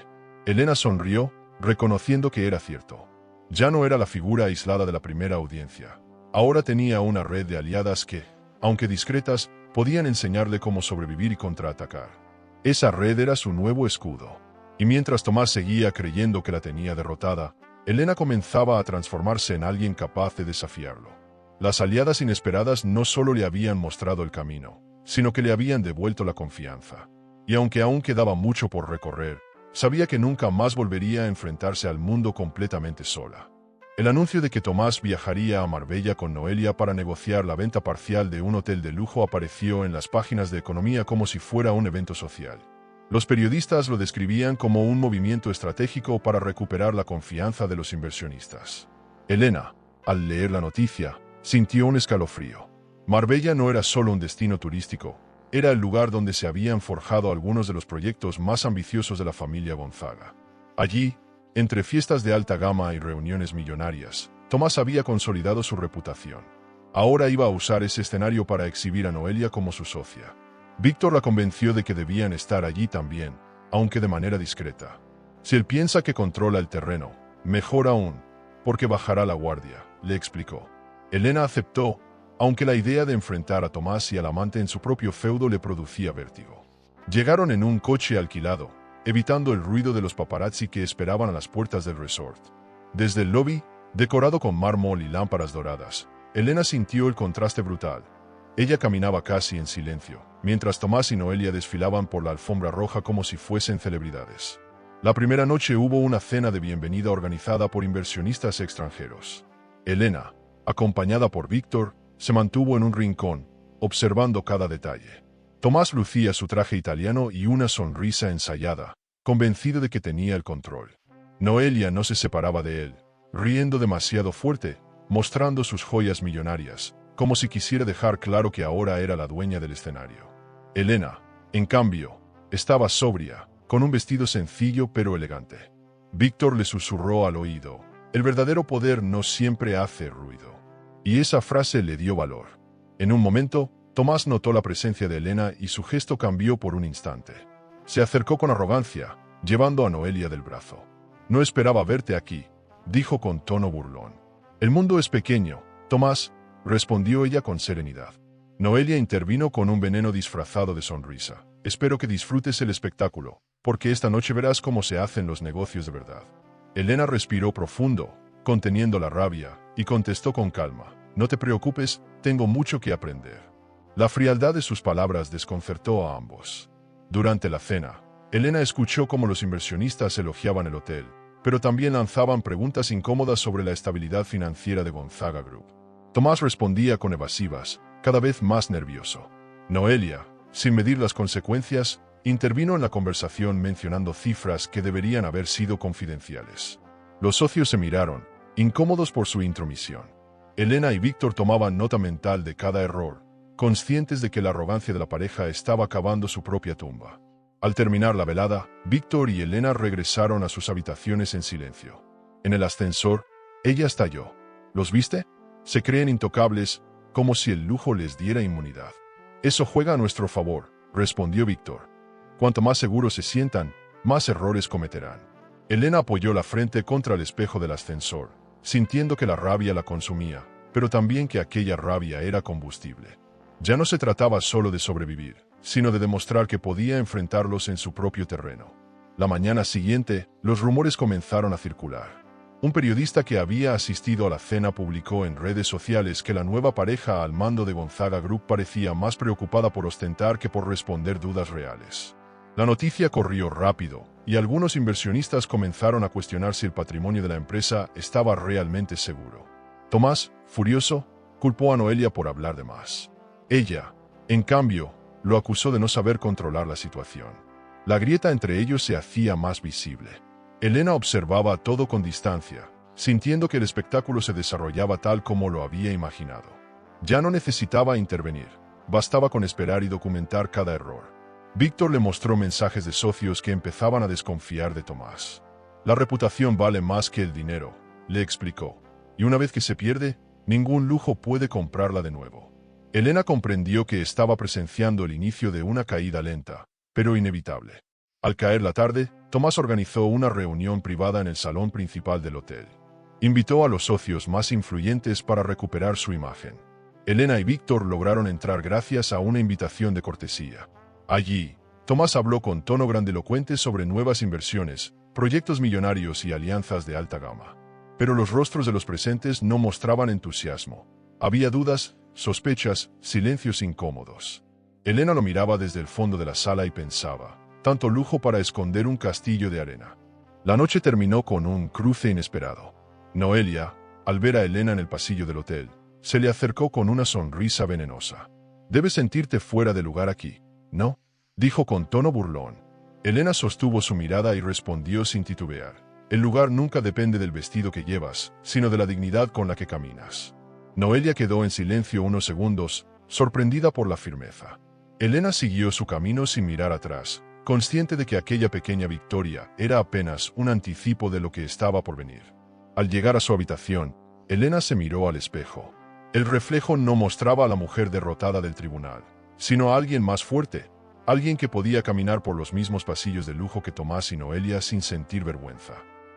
Elena sonrió, reconociendo que era cierto. Ya no era la figura aislada de la primera audiencia. Ahora tenía una red de aliadas que, aunque discretas, podían enseñarle cómo sobrevivir y contraatacar. Esa red era su nuevo escudo. Y mientras Tomás seguía creyendo que la tenía derrotada, Elena comenzaba a transformarse en alguien capaz de desafiarlo. Las aliadas inesperadas no solo le habían mostrado el camino, sino que le habían devuelto la confianza. Y aunque aún quedaba mucho por recorrer, sabía que nunca más volvería a enfrentarse al mundo completamente sola. El anuncio de que Tomás viajaría a Marbella con Noelia para negociar la venta parcial de un hotel de lujo apareció en las páginas de Economía como si fuera un evento social. Los periodistas lo describían como un movimiento estratégico para recuperar la confianza de los inversionistas. Elena, al leer la noticia, sintió un escalofrío. Marbella no era solo un destino turístico, era el lugar donde se habían forjado algunos de los proyectos más ambiciosos de la familia Gonzaga. Allí, entre fiestas de alta gama y reuniones millonarias, Tomás había consolidado su reputación. Ahora iba a usar ese escenario para exhibir a Noelia como su socia. Víctor la convenció de que debían estar allí también, aunque de manera discreta. Si él piensa que controla el terreno, mejor aún, porque bajará la guardia, le explicó. Elena aceptó, aunque la idea de enfrentar a Tomás y al amante en su propio feudo le producía vértigo. Llegaron en un coche alquilado, evitando el ruido de los paparazzi que esperaban a las puertas del resort. Desde el lobby, decorado con mármol y lámparas doradas, Elena sintió el contraste brutal. Ella caminaba casi en silencio, mientras Tomás y Noelia desfilaban por la alfombra roja como si fuesen celebridades. La primera noche hubo una cena de bienvenida organizada por inversionistas extranjeros. Elena, acompañada por Víctor, se mantuvo en un rincón, observando cada detalle. Tomás lucía su traje italiano y una sonrisa ensayada, convencido de que tenía el control. Noelia no se separaba de él, riendo demasiado fuerte, mostrando sus joyas millonarias, como si quisiera dejar claro que ahora era la dueña del escenario. Elena, en cambio, estaba sobria, con un vestido sencillo pero elegante. Víctor le susurró al oído: el verdadero poder no siempre hace ruido. Y esa frase le dio valor. En un momento, Tomás notó la presencia de Elena y su gesto cambió por un instante. Se acercó con arrogancia, llevando a Noelia del brazo. «No esperaba verte aquí», dijo con tono burlón. «El mundo es pequeño, Tomás», respondió ella con serenidad. Noelia intervino con un veneno disfrazado de sonrisa. «Espero que disfrutes el espectáculo, porque esta noche verás cómo se hacen los negocios de verdad». Elena respiró profundo, conteniendo la rabia, y contestó con calma: «No te preocupes, tengo mucho que aprender». La frialdad de sus palabras desconcertó a ambos. Durante la cena, Elena escuchó cómo los inversionistas elogiaban el hotel, pero también lanzaban preguntas incómodas sobre la estabilidad financiera de Gonzaga Group. Tomás respondía con evasivas, cada vez más nervioso. Noelia, sin medir las consecuencias, intervino en la conversación mencionando cifras que deberían haber sido confidenciales. Los socios se miraron, incómodos por su intromisión. Elena y Víctor tomaban nota mental de cada error, conscientes de que la arrogancia de la pareja estaba cavando su propia tumba. Al terminar la velada, Víctor y Elena regresaron a sus habitaciones en silencio. En el ascensor, ella estalló. ¿Los viste? Se creen intocables, como si el lujo les diera inmunidad. Eso juega a nuestro favor, respondió Víctor. Cuanto más seguros se sientan, más errores cometerán. Elena apoyó la frente contra el espejo del ascensor, sintiendo que la rabia la consumía, pero también que aquella rabia era combustible. Ya no se trataba solo de sobrevivir, sino de demostrar que podía enfrentarlos en su propio terreno. La mañana siguiente, los rumores comenzaron a circular. Un periodista que había asistido a la cena publicó en redes sociales que la nueva pareja al mando de Gonzaga Group parecía más preocupada por ostentar que por responder dudas reales. La noticia corrió rápido, y algunos inversionistas comenzaron a cuestionar si el patrimonio de la empresa estaba realmente seguro. Tomás, furioso, culpó a Noelia por hablar de más. Ella, en cambio, lo acusó de no saber controlar la situación. La grieta entre ellos se hacía más visible. Elena observaba todo con distancia, sintiendo que el espectáculo se desarrollaba tal como lo había imaginado. Ya no necesitaba intervenir, bastaba con esperar y documentar cada error. Víctor le mostró mensajes de socios que empezaban a desconfiar de Tomás. La reputación vale más que el dinero, le explicó, y una vez que se pierde, ningún lujo puede comprarla de nuevo. Elena comprendió que estaba presenciando el inicio de una caída lenta, pero inevitable. Al caer la tarde, Tomás organizó una reunión privada en el salón principal del hotel. Invitó a los socios más influyentes para recuperar su imagen. Elena y Víctor lograron entrar gracias a una invitación de cortesía. Allí, Tomás habló con tono grandilocuente sobre nuevas inversiones, proyectos millonarios y alianzas de alta gama. Pero los rostros de los presentes no mostraban entusiasmo. Había dudas, sospechas, silencios incómodos. Elena lo miraba desde el fondo de la sala y pensaba: tanto lujo para esconder un castillo de arena. La noche terminó con un cruce inesperado. Noelia, al ver a Elena en el pasillo del hotel, se le acercó con una sonrisa venenosa. «Debes sentirte fuera de lugar aquí, ¿no?», dijo con tono burlón. Elena sostuvo su mirada y respondió sin titubear: «El lugar nunca depende del vestido que llevas, sino de la dignidad con la que caminas». Noelia quedó en silencio unos segundos, sorprendida por la firmeza. Elena siguió su camino sin mirar atrás, consciente de que aquella pequeña victoria era apenas un anticipo de lo que estaba por venir. Al llegar a su habitación, Elena se miró al espejo. El reflejo no mostraba a la mujer derrotada del tribunal, sino a alguien más fuerte, alguien que podía caminar por los mismos pasillos de lujo que Tomás y Noelia sin sentir vergüenza.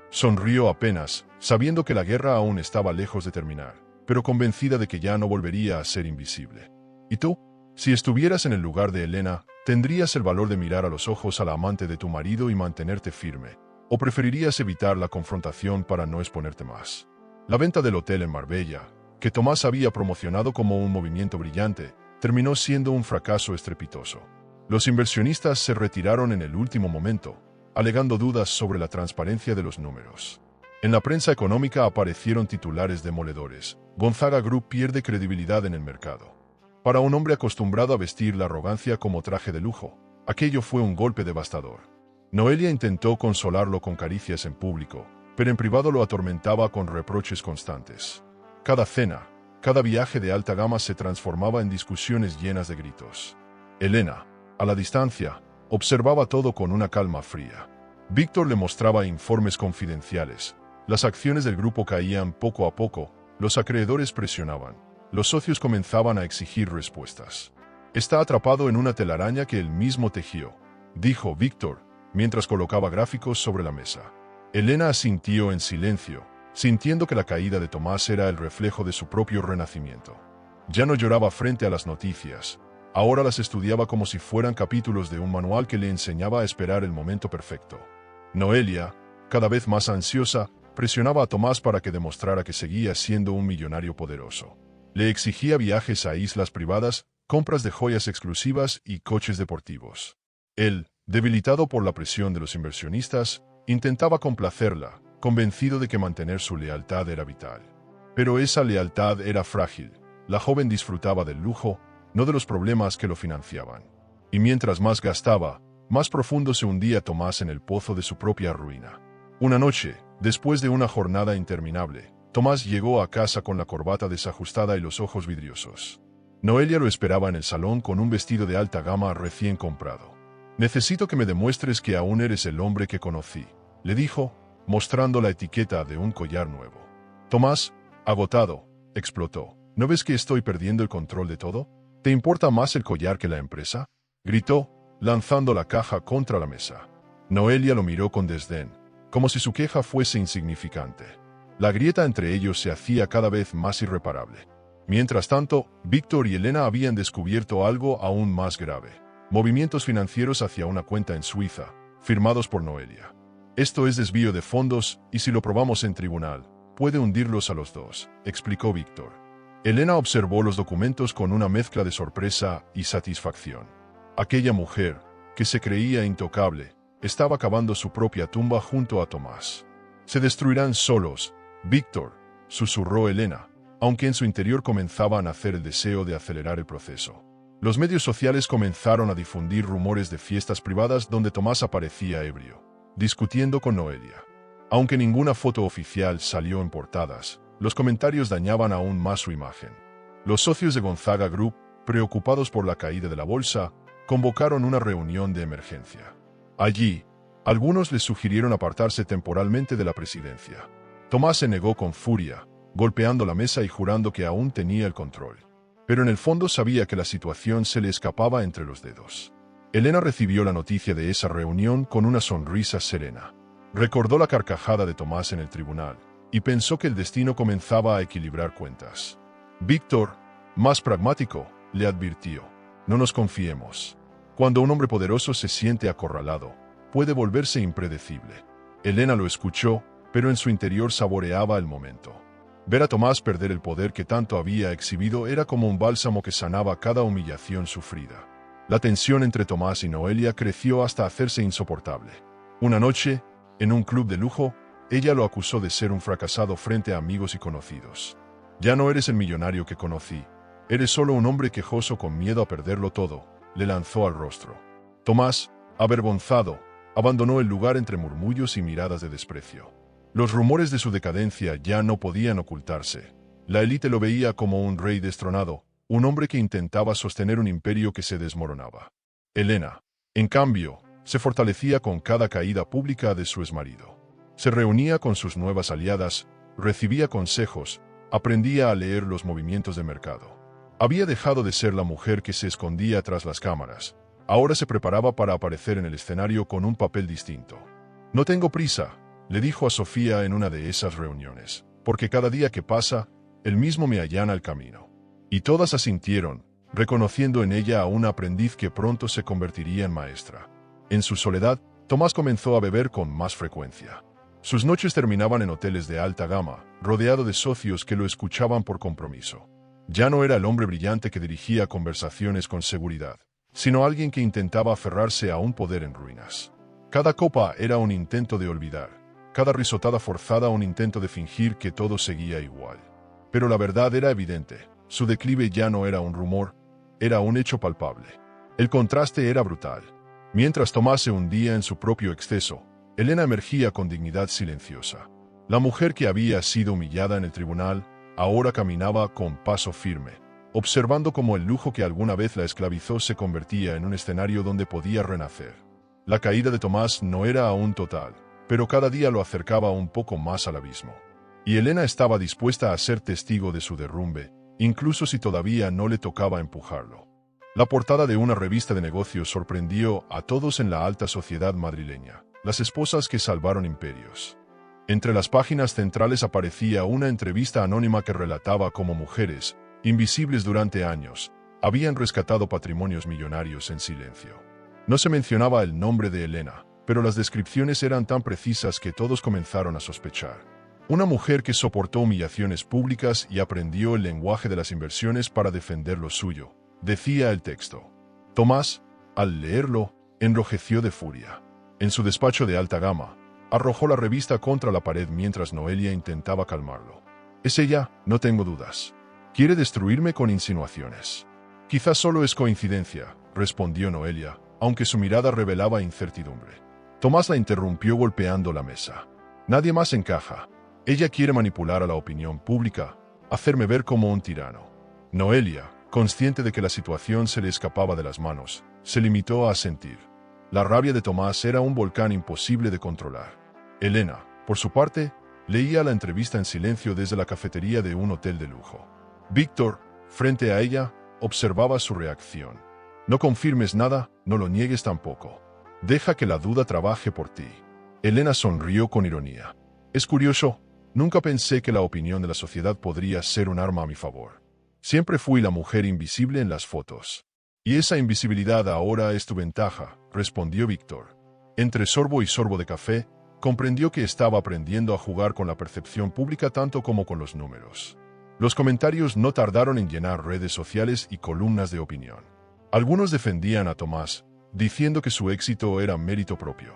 Sonrió apenas, sabiendo que la guerra aún estaba lejos de terminar, pero convencida de que ya no volvería a ser invisible. ¿Y tú? Si estuvieras en el lugar de Elena, ¿tendrías el valor de mirar a los ojos a la amante de tu marido y mantenerte firme? ¿O preferirías evitar la confrontación para no exponerte más? La venta del hotel en Marbella, que Tomás había promocionado como un movimiento brillante, terminó siendo un fracaso estrepitoso. Los inversionistas se retiraron en el último momento, alegando dudas sobre la transparencia de los números. En la prensa económica aparecieron titulares demoledores: Gonzaga Group pierde credibilidad en el mercado. Para un hombre acostumbrado a vestir la arrogancia como traje de lujo, aquello fue un golpe devastador. Noelia intentó consolarlo con caricias en público, pero en privado lo atormentaba con reproches constantes. Cada cena, cada viaje de alta gama se transformaba en discusiones llenas de gritos. Elena, A la distancia, observaba todo con una calma fría. Víctor le mostraba informes confidenciales. Las acciones del grupo caían poco a poco, los acreedores presionaban. Los socios comenzaban a exigir respuestas. Está atrapado en una telaraña que él mismo tejió, dijo Víctor, mientras colocaba gráficos sobre la mesa. Elena asintió en silencio, sintiendo que la caída de Tomás era el reflejo de su propio renacimiento. Ya no lloraba frente a las noticias, ahora las estudiaba como si fueran capítulos de un manual que le enseñaba a esperar el momento perfecto. Noelia, cada vez más ansiosa, presionaba a Tomás para que demostrara que seguía siendo un millonario poderoso. Le exigía viajes a islas privadas, compras de joyas exclusivas y coches deportivos. Él, debilitado por la presión de los inversionistas, intentaba complacerla, convencido de que mantener su lealtad era vital. Pero esa lealtad era frágil. La joven disfrutaba del lujo, no de los problemas que lo financiaban. Y mientras más gastaba, más profundo se hundía Tomás en el pozo de su propia ruina. Una noche, después de una jornada interminable, Tomás llegó a casa con la corbata desajustada y los ojos vidriosos. Noelia lo esperaba en el salón con un vestido de alta gama recién comprado. «Necesito que me demuestres que aún eres el hombre que conocí», le dijo, mostrando la etiqueta de un collar nuevo. Tomás, agotado, explotó. «¿No ves que estoy perdiendo el control de todo? ¿Te importa más el collar que la empresa?», gritó, lanzando la caja contra la mesa. Noelia lo miró con desdén, como si su queja fuese insignificante. La grieta entre ellos se hacía cada vez más irreparable. Mientras tanto, Víctor y Elena habían descubierto algo aún más grave: movimientos financieros hacia una cuenta en Suiza, firmados por Noelia. «Esto es desvío de fondos, y si lo probamos en tribunal, puede hundirlos a los dos», explicó Víctor. Elena observó los documentos con una mezcla de sorpresa y satisfacción. Aquella mujer, que se creía intocable, estaba cavando su propia tumba junto a Tomás. «Se destruirán solos, Víctor», susurró Elena, aunque en su interior comenzaba a nacer el deseo de acelerar el proceso. Los medios sociales comenzaron a difundir rumores de fiestas privadas donde Tomás aparecía ebrio, discutiendo con Noelia. Aunque ninguna foto oficial salió en portadas, los comentarios dañaban aún más su imagen. Los socios de Gonzaga Group, preocupados por la caída de la bolsa, convocaron una reunión de emergencia. Allí, algunos les sugirieron apartarse temporalmente de la presidencia. Tomás se negó con furia, golpeando la mesa y jurando que aún tenía el control. Pero en el fondo sabía que la situación se le escapaba entre los dedos. Elena recibió la noticia de esa reunión con una sonrisa serena. Recordó la carcajada de Tomás en el tribunal y pensó que el destino comenzaba a equilibrar cuentas. Víctor, más pragmático, le advirtió: «No nos confiemos. Cuando un hombre poderoso se siente acorralado, puede volverse impredecible». Elena lo escuchó, pero en su interior saboreaba el momento. Ver a Tomás perder el poder que tanto había exhibido era como un bálsamo que sanaba cada humillación sufrida. La tensión entre Tomás y Noelia creció hasta hacerse insoportable. Una noche, en un club de lujo, ella lo acusó de ser un fracasado frente a amigos y conocidos. «Ya no eres el millonario que conocí. Eres solo un hombre quejoso con miedo a perderlo todo», le lanzó al rostro. Tomás, avergonzado, abandonó el lugar entre murmullos y miradas de desprecio. Los rumores de su decadencia ya no podían ocultarse. La élite lo veía como un rey destronado, un hombre que intentaba sostener un imperio que se desmoronaba. Elena, en cambio, se fortalecía con cada caída pública de su exmarido. Se reunía con sus nuevas aliadas, recibía consejos, aprendía a leer los movimientos de mercado. Había dejado de ser la mujer que se escondía tras las cámaras. Ahora se preparaba para aparecer en el escenario con un papel distinto. «No tengo prisa», le dijo a Sofía en una de esas reuniones, «porque cada día que pasa, él mismo me allana el camino». Y todas asintieron, reconociendo en ella a una aprendiz que pronto se convertiría en maestra. En su soledad, Tomás comenzó a beber con más frecuencia. Sus noches terminaban en hoteles de alta gama, rodeado de socios que lo escuchaban por compromiso. Ya no era el hombre brillante que dirigía conversaciones con seguridad, sino alguien que intentaba aferrarse a un poder en ruinas. Cada copa era un intento de olvidar. Cada risotada forzada un intento de fingir que todo seguía igual. Pero la verdad era evidente. Su declive ya no era un rumor, era un hecho palpable. El contraste era brutal. Mientras Tomás se hundía en su propio exceso, Elena emergía con dignidad silenciosa. La mujer que había sido humillada en el tribunal, ahora caminaba con paso firme, observando cómo el lujo que alguna vez la esclavizó se convertía en un escenario donde podía renacer. La caída de Tomás no era aún total, pero cada día lo acercaba un poco más al abismo. Y Elena estaba dispuesta a ser testigo de su derrumbe, incluso si todavía no le tocaba empujarlo. La portada de una revista de negocios sorprendió a todos en la alta sociedad madrileña, las esposas que salvaron imperios. Entre las páginas centrales aparecía una entrevista anónima que relataba cómo mujeres, invisibles durante años, habían rescatado patrimonios millonarios en silencio. No se mencionaba el nombre de Elena, pero las descripciones eran tan precisas que todos comenzaron a sospechar. Una mujer que soportó humillaciones públicas y aprendió el lenguaje de las inversiones para defender lo suyo, decía el texto. Tomás, al leerlo, enrojeció de furia. En su despacho de alta gama, arrojó la revista contra la pared mientras Noelia intentaba calmarlo. Es ella, no tengo dudas. Quiere destruirme con insinuaciones. Quizás solo es coincidencia, respondió Noelia, aunque su mirada revelaba incertidumbre. Tomás la interrumpió golpeando la mesa. Nadie más encaja. Ella quiere manipular a la opinión pública, hacerme ver como un tirano. Noelia, consciente de que la situación se le escapaba de las manos, se limitó a asentir. La rabia de Tomás era un volcán imposible de controlar. Elena, por su parte, leía la entrevista en silencio desde la cafetería de un hotel de lujo. Víctor, frente a ella, observaba su reacción. No confirmes nada, no lo niegues tampoco. Deja que la duda trabaje por ti. Elena sonrió con ironía. Es curioso, nunca pensé que la opinión de la sociedad podría ser un arma a mi favor. Siempre fui la mujer invisible en las fotos. Y esa invisibilidad ahora es tu ventaja, respondió Víctor. Entre sorbo y sorbo de café, comprendió que estaba aprendiendo a jugar con la percepción pública tanto como con los números. Los comentarios no tardaron en llenar redes sociales y columnas de opinión. Algunos defendían a Tomás, diciendo que su éxito era mérito propio.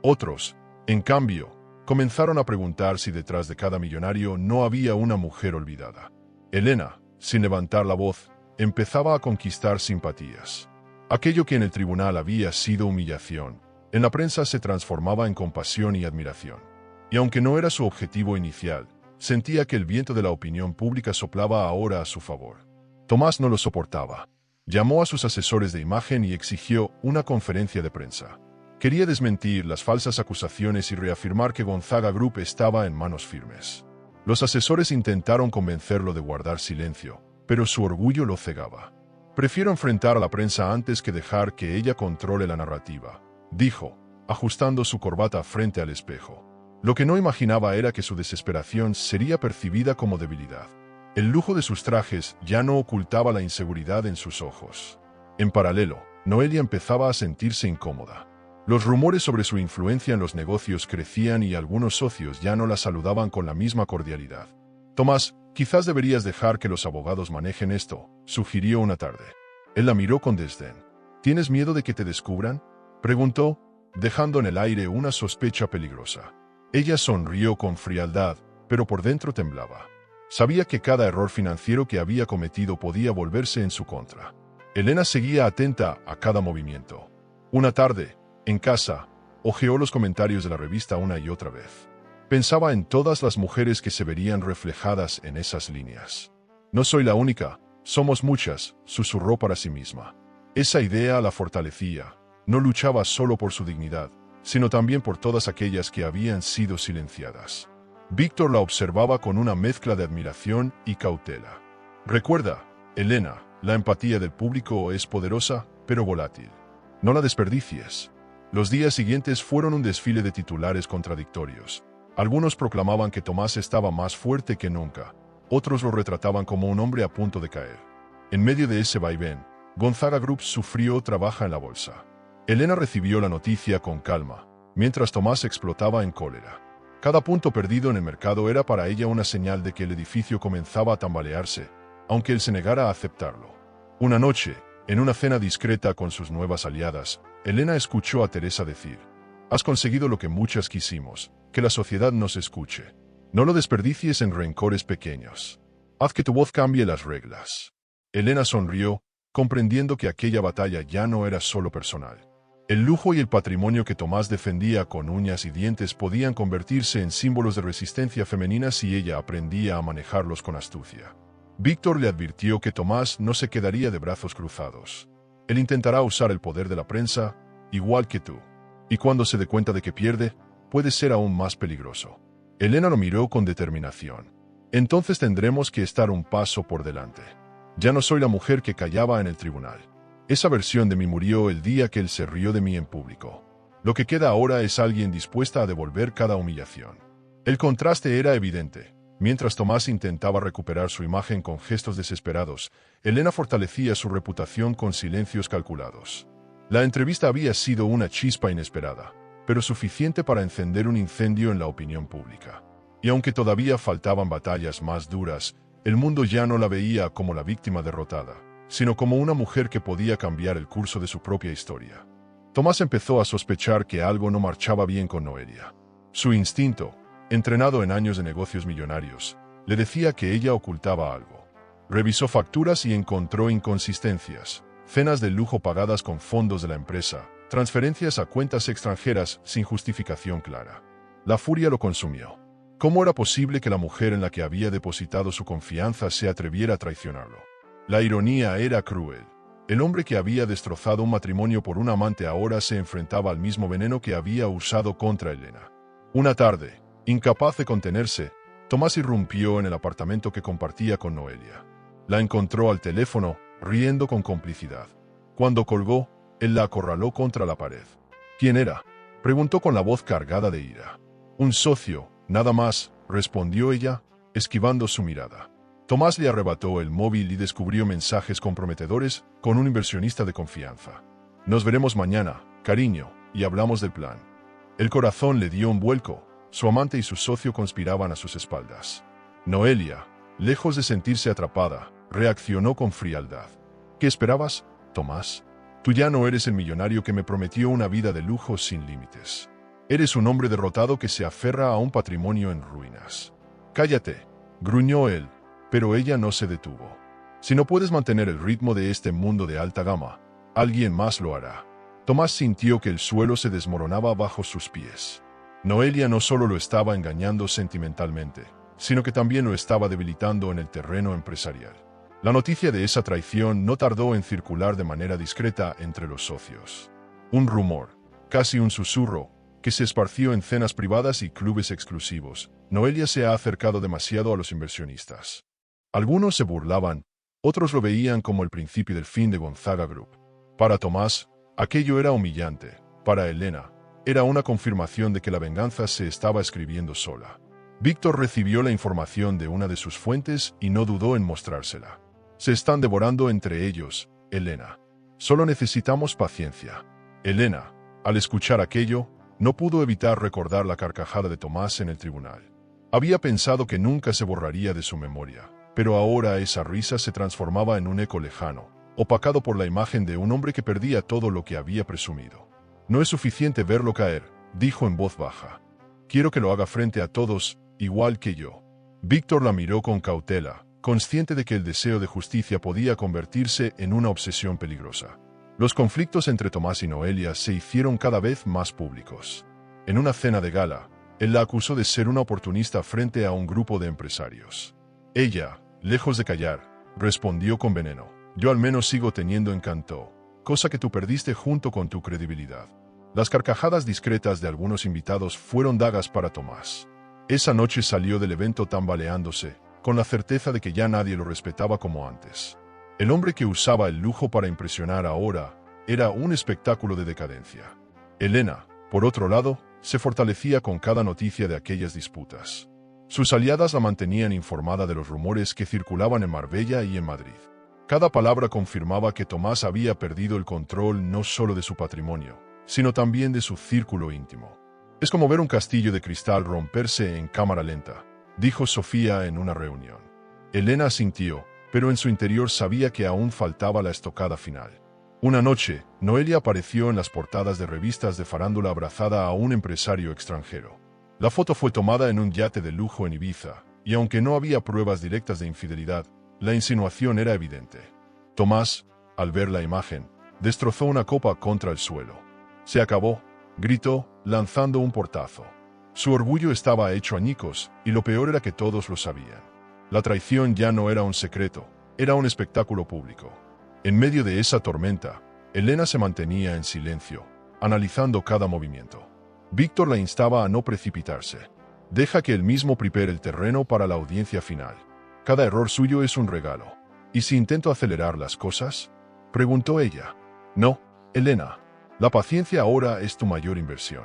Otros, en cambio, comenzaron a preguntar si detrás de cada millonario no había una mujer olvidada. Elena, sin levantar la voz, empezaba a conquistar simpatías. Aquello que en el tribunal había sido humillación, en la prensa se transformaba en compasión y admiración. Y aunque no era su objetivo inicial, sentía que el viento de la opinión pública soplaba ahora a su favor. Tomás no lo soportaba. Llamó a sus asesores de imagen y exigió una conferencia de prensa. Quería desmentir las falsas acusaciones y reafirmar que Gonzaga Group estaba en manos firmes. Los asesores intentaron convencerlo de guardar silencio, pero su orgullo lo cegaba. Prefiero enfrentar a la prensa antes que dejar que ella controle la narrativa, dijo, ajustando su corbata frente al espejo. Lo que no imaginaba era que su desesperación sería percibida como debilidad. El lujo de sus trajes ya no ocultaba la inseguridad en sus ojos. En paralelo, Noelia empezaba a sentirse incómoda. Los rumores sobre su influencia en los negocios crecían y algunos socios ya no la saludaban con la misma cordialidad. Tomás, quizás deberías dejar que los abogados manejen esto, sugirió una tarde. Él la miró con desdén. ¿Tienes miedo de que te descubran?, preguntó, dejando en el aire una sospecha peligrosa. Ella sonrió con frialdad, pero por dentro temblaba. Sabía que cada error financiero que había cometido podía volverse en su contra. Elena seguía atenta a cada movimiento. Una tarde, en casa, hojeó los comentarios de la revista una y otra vez. Pensaba en todas las mujeres que se verían reflejadas en esas líneas. No soy la única, somos muchas, susurró para sí misma. Esa idea la fortalecía. No luchaba solo por su dignidad, sino también por todas aquellas que habían sido silenciadas. Víctor la observaba con una mezcla de admiración y cautela. Recuerda, Elena, la empatía del público es poderosa, pero volátil. No la desperdicies. Los días siguientes fueron un desfile de titulares contradictorios. Algunos proclamaban que Tomás estaba más fuerte que nunca, otros lo retrataban como un hombre a punto de caer. En medio de ese vaivén, Gonzaga Group sufrió otra baja en la bolsa. Elena recibió la noticia con calma, mientras Tomás explotaba en cólera. Cada punto perdido en el mercado era para ella una señal de que el edificio comenzaba a tambalearse, aunque él se negara a aceptarlo. Una noche, en una cena discreta con sus nuevas aliadas, Elena escuchó a Teresa decir: «Has conseguido lo que muchas quisimos, que la sociedad nos escuche. No lo desperdicies en rencores pequeños. Haz que tu voz cambie las reglas». Elena sonrió, comprendiendo que aquella batalla ya no era solo personal. El lujo y el patrimonio que Tomás defendía con uñas y dientes podían convertirse en símbolos de resistencia femenina si ella aprendía a manejarlos con astucia. Víctor le advirtió que Tomás no se quedaría de brazos cruzados. Él intentará usar el poder de la prensa, igual que tú. Y cuando se dé cuenta de que pierde, puede ser aún más peligroso. Elena lo miró con determinación. Entonces tendremos que estar un paso por delante. Ya no soy la mujer que callaba en el tribunal. Esa versión de mí murió el día que él se rió de mí en público. Lo que queda ahora es alguien dispuesta a devolver cada humillación. El contraste era evidente. Mientras Tomás intentaba recuperar su imagen con gestos desesperados, Elena fortalecía su reputación con silencios calculados. La entrevista había sido una chispa inesperada, pero suficiente para encender un incendio en la opinión pública. Y aunque todavía faltaban batallas más duras, el mundo ya no la veía como la víctima derrotada, sino como una mujer que podía cambiar el curso de su propia historia. Tomás empezó a sospechar que algo no marchaba bien con Noelia. Su instinto, entrenado en años de negocios millonarios, le decía que ella ocultaba algo. Revisó facturas y encontró inconsistencias, cenas de lujo pagadas con fondos de la empresa, transferencias a cuentas extranjeras sin justificación clara. La furia lo consumió. ¿Cómo era posible que la mujer en la que había depositado su confianza se atreviera a traicionarlo? La ironía era cruel. El hombre que había destrozado un matrimonio por un amante ahora se enfrentaba al mismo veneno que había usado contra Elena. Una tarde, incapaz de contenerse, Tomás irrumpió en el apartamento que compartía con Noelia. La encontró al teléfono, riendo con complicidad. Cuando colgó, él la acorraló contra la pared. ¿Quién era?, preguntó con la voz cargada de ira. Un socio, nada más, respondió ella, esquivando su mirada. Tomás le arrebató el móvil y descubrió mensajes comprometedores con un inversionista de confianza. Nos veremos mañana, cariño, y hablamos del plan. El corazón le dio un vuelco. Su amante y su socio conspiraban a sus espaldas. Noelia, lejos de sentirse atrapada, reaccionó con frialdad. ¿Qué esperabas, Tomás? Tú ya no eres el millonario que me prometió una vida de lujo sin límites. Eres un hombre derrotado que se aferra a un patrimonio en ruinas. Cállate, gruñó él, pero ella no se detuvo. Si no puedes mantener el ritmo de este mundo de alta gama, alguien más lo hará. Tomás sintió que el suelo se desmoronaba bajo sus pies. Noelia no solo lo estaba engañando sentimentalmente, sino que también lo estaba debilitando en el terreno empresarial. La noticia de esa traición no tardó en circular de manera discreta entre los socios. Un rumor, casi un susurro, que se esparció en cenas privadas y clubes exclusivos. Noelia se ha acercado demasiado a los inversionistas. Algunos se burlaban, otros lo veían como el principio del fin de Gonzaga Group. Para Tomás, aquello era humillante. Para Elena, era una confirmación de que la venganza se estaba escribiendo sola. Víctor recibió la información de una de sus fuentes y no dudó en mostrársela. Se están devorando entre ellos, Elena. Solo necesitamos paciencia. Elena, al escuchar aquello, no pudo evitar recordar la carcajada de Tomás en el tribunal. Había pensado que nunca se borraría de su memoria, pero ahora esa risa se transformaba en un eco lejano, opacado por la imagen de un hombre que perdía todo lo que había presumido. No es suficiente verlo caer, dijo en voz baja. Quiero que lo haga frente a todos, igual que yo. Víctor la miró con cautela, consciente de que el deseo de justicia podía convertirse en una obsesión peligrosa. Los conflictos entre Tomás y Noelia se hicieron cada vez más públicos. En una cena de gala, él la acusó de ser una oportunista frente a un grupo de empresarios. Ella, lejos de callar, respondió con veneno. Yo al menos sigo teniendo encanto, cosa que tú perdiste junto con tu credibilidad. Las carcajadas discretas de algunos invitados fueron dagas para Tomás. Esa noche salió del evento tambaleándose, con la certeza de que ya nadie lo respetaba como antes. El hombre que usaba el lujo para impresionar ahora era un espectáculo de decadencia. Elena, por otro lado, se fortalecía con cada noticia de aquellas disputas. Sus aliadas la mantenían informada de los rumores que circulaban en Marbella y en Madrid. Cada palabra confirmaba que Tomás había perdido el control no solo de su patrimonio, sino también de su círculo íntimo. Es como ver un castillo de cristal romperse en cámara lenta, dijo Sofía en una reunión. Elena asintió, pero en su interior sabía que aún faltaba la estocada final. Una noche, Noelia apareció en las portadas de revistas de farándula abrazada a un empresario extranjero. La foto fue tomada en un yate de lujo en Ibiza, y aunque no había pruebas directas de infidelidad, la insinuación era evidente. Tomás, al ver la imagen, destrozó una copa contra el suelo. Se acabó, gritó, lanzando un portazo. Su orgullo estaba hecho añicos, y lo peor era que todos lo sabían. La traición ya no era un secreto, era un espectáculo público. En medio de esa tormenta, Elena se mantenía en silencio, analizando cada movimiento. Víctor la instaba a no precipitarse. Deja que él mismo prepare el terreno para la audiencia final. Cada error suyo es un regalo. ¿Y si intento acelerar las cosas?, preguntó ella. No, Elena. La paciencia ahora es tu mayor inversión.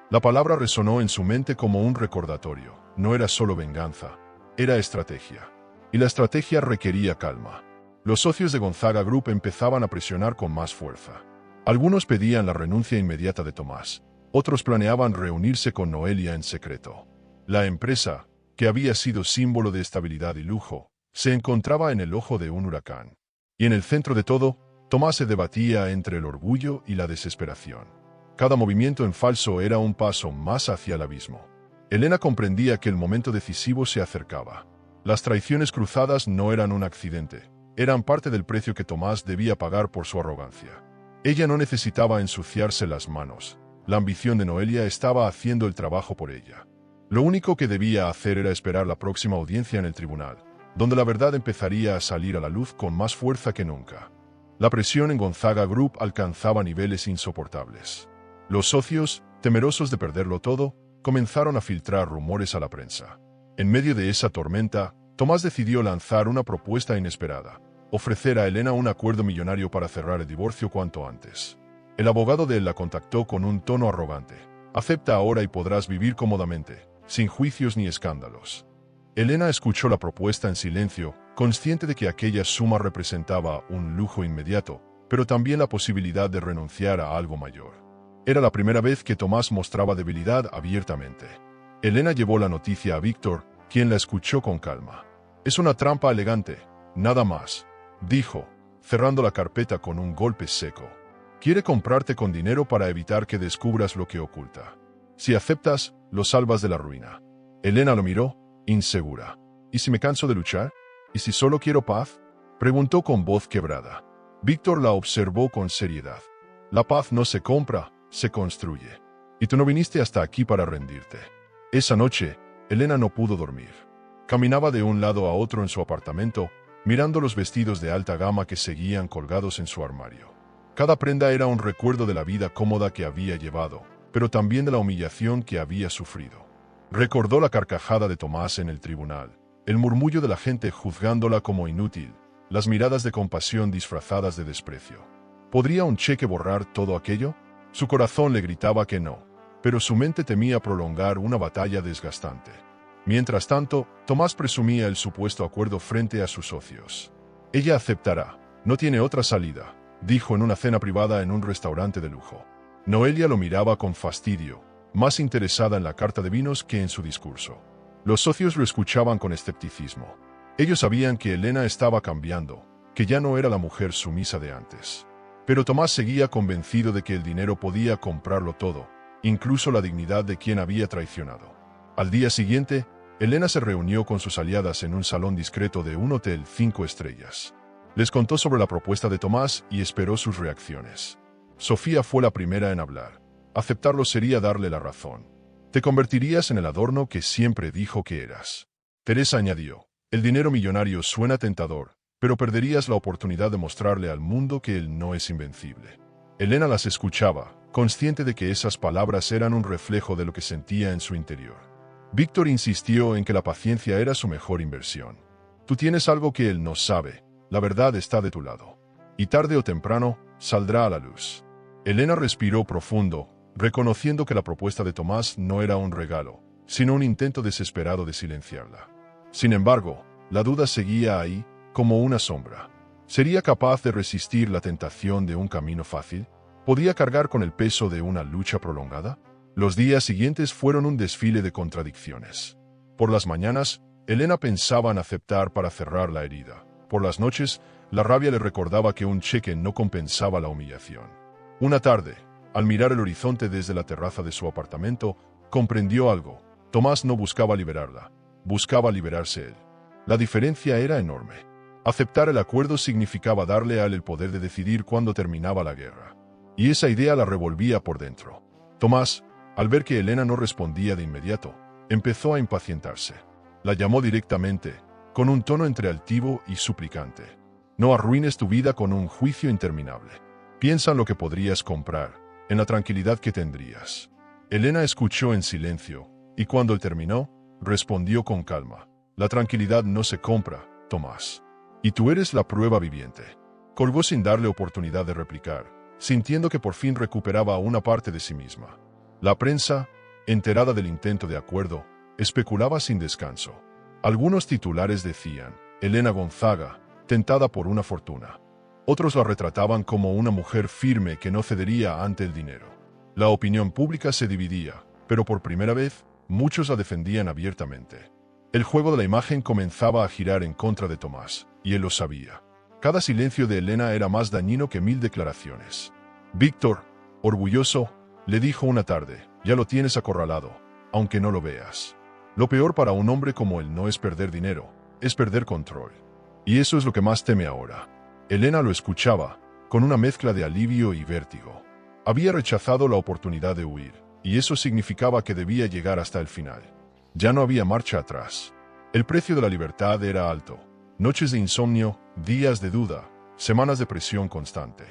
La palabra resonó en su mente como un recordatorio. No era solo venganza, era estrategia. Y la estrategia requería calma. Los socios de Gonzaga Group empezaban a presionar con más fuerza. Algunos pedían la renuncia inmediata de Tomás. Otros planeaban reunirse con Noelia en secreto. La empresa, que había sido símbolo de estabilidad y lujo, se encontraba en el ojo de un huracán. Y en el centro de todo, Tomás se debatía entre el orgullo y la desesperación. Cada movimiento en falso era un paso más hacia el abismo. Elena comprendía que el momento decisivo se acercaba. Las traiciones cruzadas no eran un accidente, eran parte del precio que Tomás debía pagar por su arrogancia. Ella no necesitaba ensuciarse las manos. La ambición de Noelia estaba haciendo el trabajo por ella. Lo único que debía hacer era esperar la próxima audiencia en el tribunal, donde la verdad empezaría a salir a la luz con más fuerza que nunca. La presión en Gonzaga Group alcanzaba niveles insoportables. Los socios, temerosos de perderlo todo, comenzaron a filtrar rumores a la prensa. En medio de esa tormenta, Tomás decidió lanzar una propuesta inesperada: ofrecer a Elena un acuerdo millonario para cerrar el divorcio cuanto antes. El abogado de él la contactó con un tono arrogante. Acepta ahora y podrás vivir cómodamente, sin juicios ni escándalos. Elena escuchó la propuesta en silencio, consciente de que aquella suma representaba un lujo inmediato, pero también la posibilidad de renunciar a algo mayor. Era la primera vez que Tomás mostraba debilidad abiertamente. Elena llevó la noticia a Víctor, quien la escuchó con calma. Es una trampa elegante, nada más, dijo, cerrando la carpeta con un golpe seco. Quiere comprarte con dinero para evitar que descubras lo que oculta. Si aceptas, lo salvas de la ruina. Elena lo miró, insegura. ¿Y si me canso de luchar? ¿Y si solo quiero paz?, preguntó con voz quebrada. Víctor la observó con seriedad. La paz no se compra, se construye. Y tú no viniste hasta aquí para rendirte. Esa noche, Elena no pudo dormir. Caminaba de un lado a otro en su apartamento, mirando los vestidos de alta gama que seguían colgados en su armario. Cada prenda era un recuerdo de la vida cómoda que había llevado, pero también de la humillación que había sufrido. Recordó la carcajada de Tomás en el tribunal, el murmullo de la gente juzgándola como inútil, las miradas de compasión disfrazadas de desprecio. ¿Podría un cheque borrar todo aquello? Su corazón le gritaba que no, pero su mente temía prolongar una batalla desgastante. Mientras tanto, Tomás presumía el supuesto acuerdo frente a sus socios. Ella aceptará, no tiene otra salida, dijo en una cena privada en un restaurante de lujo. Noelia lo miraba con fastidio, más interesada en la carta de vinos que en su discurso. Los socios lo escuchaban con escepticismo. Ellos sabían que Elena estaba cambiando, que ya no era la mujer sumisa de antes. Pero Tomás seguía convencido de que el dinero podía comprarlo todo, incluso la dignidad de quien había traicionado. Al día siguiente, Elena se reunió con sus aliadas en un salón discreto de un hotel 5 estrellas. Les contó sobre la propuesta de Tomás y esperó sus reacciones. Sofía fue la primera en hablar. Aceptarlo sería darle la razón. Te convertirías en el adorno que siempre dijo que eras. Teresa añadió, el dinero millonario suena tentador, pero perderías la oportunidad de mostrarle al mundo que él no es invencible. Elena las escuchaba, consciente de que esas palabras eran un reflejo de lo que sentía en su interior. Víctor insistió en que la paciencia era su mejor inversión. Tú tienes algo que él no sabe, la verdad está de tu lado. Y tarde o temprano, saldrá a la luz. Elena respiró profundo, reconociendo que la propuesta de Tomás no era un regalo, sino un intento desesperado de silenciarla. Sin embargo, la duda seguía ahí, como una sombra. ¿Sería capaz de resistir la tentación de un camino fácil? ¿Podía cargar con el peso de una lucha prolongada? Los días siguientes fueron un desfile de contradicciones. Por las mañanas, Elena pensaba en aceptar para cerrar la herida. Por las noches, la rabia le recordaba que un cheque no compensaba la humillación. Una tarde, al mirar el horizonte desde la terraza de su apartamento, comprendió algo. Tomás no buscaba liberarla, buscaba liberarse él. La diferencia era enorme. Aceptar el acuerdo significaba darle a él el poder de decidir cuándo terminaba la guerra. Y esa idea la revolvía por dentro. Tomás, al ver que Elena no respondía de inmediato, empezó a impacientarse. La llamó directamente, con un tono entre altivo y suplicante. No arruines tu vida con un juicio interminable. Piensa en lo que podrías comprar, en la tranquilidad que tendrías. Elena escuchó en silencio, y cuando él terminó, respondió con calma. La tranquilidad no se compra, Tomás. Y tú eres la prueba viviente. Colgó sin darle oportunidad de replicar, sintiendo que por fin recuperaba una parte de sí misma. La prensa, enterada del intento de acuerdo, especulaba sin descanso. Algunos titulares decían, Elena Gonzaga, tentada por una fortuna. Otros la retrataban como una mujer firme que no cedería ante el dinero. La opinión pública se dividía, pero por primera vez, muchos la defendían abiertamente. El juego de la imagen comenzaba a girar en contra de Tomás, y él lo sabía. Cada silencio de Elena era más dañino que 1000 declaraciones. Víctor, orgulloso, le dijo una tarde, ya lo tienes acorralado, aunque no lo veas. Lo peor para un hombre como él no es perder dinero, es perder control. Y eso es lo que más teme ahora. Elena lo escuchaba, con una mezcla de alivio y vértigo. Había rechazado la oportunidad de huir, y eso significaba que debía llegar hasta el final. Ya no había marcha atrás. El precio de la libertad era alto. Noches de insomnio, días de duda, semanas de presión constante.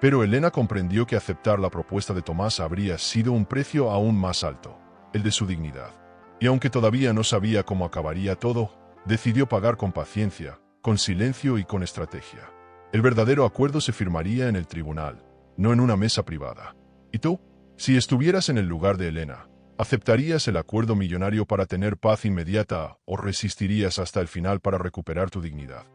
Pero Elena comprendió que aceptar la propuesta de Tomás habría sido un precio aún más alto, el de su dignidad. Y aunque todavía no sabía cómo acabaría todo, decidió pagar con paciencia, con silencio y con estrategia. El verdadero acuerdo se firmaría en el tribunal, no en una mesa privada. ¿Y tú? Si estuvieras en el lugar de Elena, ¿aceptarías el acuerdo millonario para tener paz inmediata o resistirías hasta el final para recuperar tu dignidad?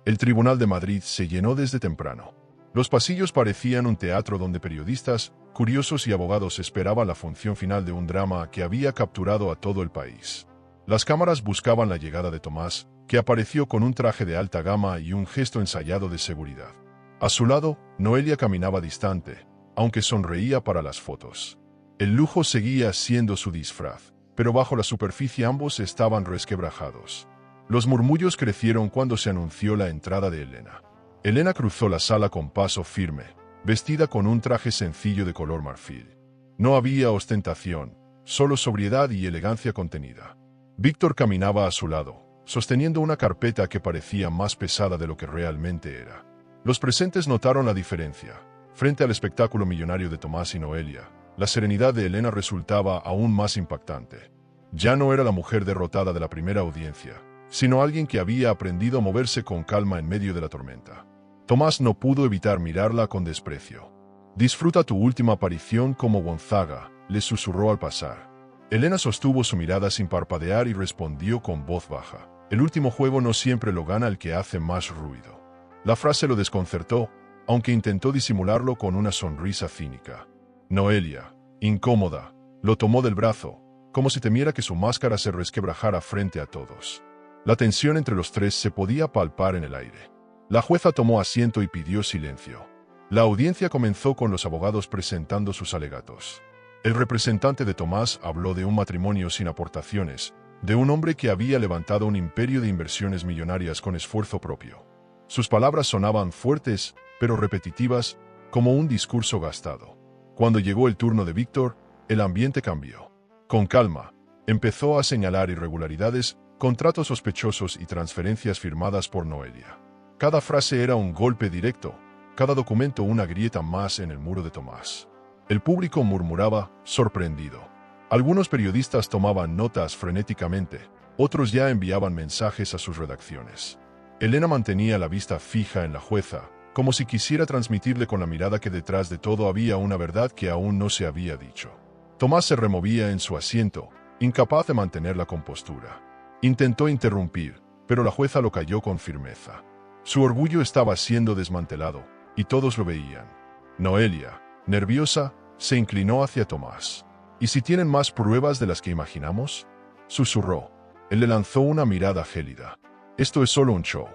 El Tribunal de Madrid se llenó desde temprano. Los pasillos parecían un teatro donde periodistas, curiosos y abogados esperaban la función final de un drama que había capturado a todo el país. Las cámaras buscaban la llegada de Tomás, que apareció con un traje de alta gama y un gesto ensayado de seguridad. A su lado, Noelia caminaba distante, aunque sonreía para las fotos. El lujo seguía siendo su disfraz, pero bajo la superficie ambos estaban resquebrajados. Los murmullos crecieron cuando se anunció la entrada de Elena. Elena cruzó la sala con paso firme, vestida con un traje sencillo de color marfil. No había ostentación, solo sobriedad y elegancia contenida. Víctor caminaba a su lado, sosteniendo una carpeta que parecía más pesada de lo que realmente era. Los presentes notaron la diferencia. Frente al espectáculo millonario de Tomás y Noelia, la serenidad de Elena resultaba aún más impactante. Ya no era la mujer derrotada de la primera audiencia, sino alguien que había aprendido a moverse con calma en medio de la tormenta. Tomás no pudo evitar mirarla con desprecio. «Disfruta tu última aparición como Gonzaga», le susurró al pasar. Elena sostuvo su mirada sin parpadear y respondió con voz baja. «El último juego no siempre lo gana el que hace más ruido». La frase lo desconcertó, aunque intentó disimularlo con una sonrisa cínica. Noelia, incómoda, lo tomó del brazo, como si temiera que su máscara se resquebrajara frente a todos. La tensión entre los tres se podía palpar en el aire. La jueza tomó asiento y pidió silencio. La audiencia comenzó con los abogados presentando sus alegatos. El representante de Tomás habló de un matrimonio sin aportaciones, de un hombre que había levantado un imperio de inversiones millonarias con esfuerzo propio. Sus palabras sonaban fuertes, pero repetitivas, como un discurso gastado. Cuando llegó el turno de Víctor, el ambiente cambió. Con calma, empezó a señalar irregularidades, contratos sospechosos y transferencias firmadas por Noelia. Cada frase era un golpe directo, cada documento una grieta más en el muro de Tomás. El público murmuraba, sorprendido. Algunos periodistas tomaban notas frenéticamente, otros ya enviaban mensajes a sus redacciones. Elena mantenía la vista fija en la jueza, como si quisiera transmitirle con la mirada que detrás de todo había una verdad que aún no se había dicho. Tomás se removía en su asiento, incapaz de mantener la compostura. Intentó interrumpir, pero la jueza lo calló con firmeza. Su orgullo estaba siendo desmantelado, y todos lo veían. Noelia, nerviosa, se inclinó hacia Tomás. ¿Y si tienen más pruebas de las que imaginamos?, susurró. Él le lanzó una mirada gélida. Esto es solo un show.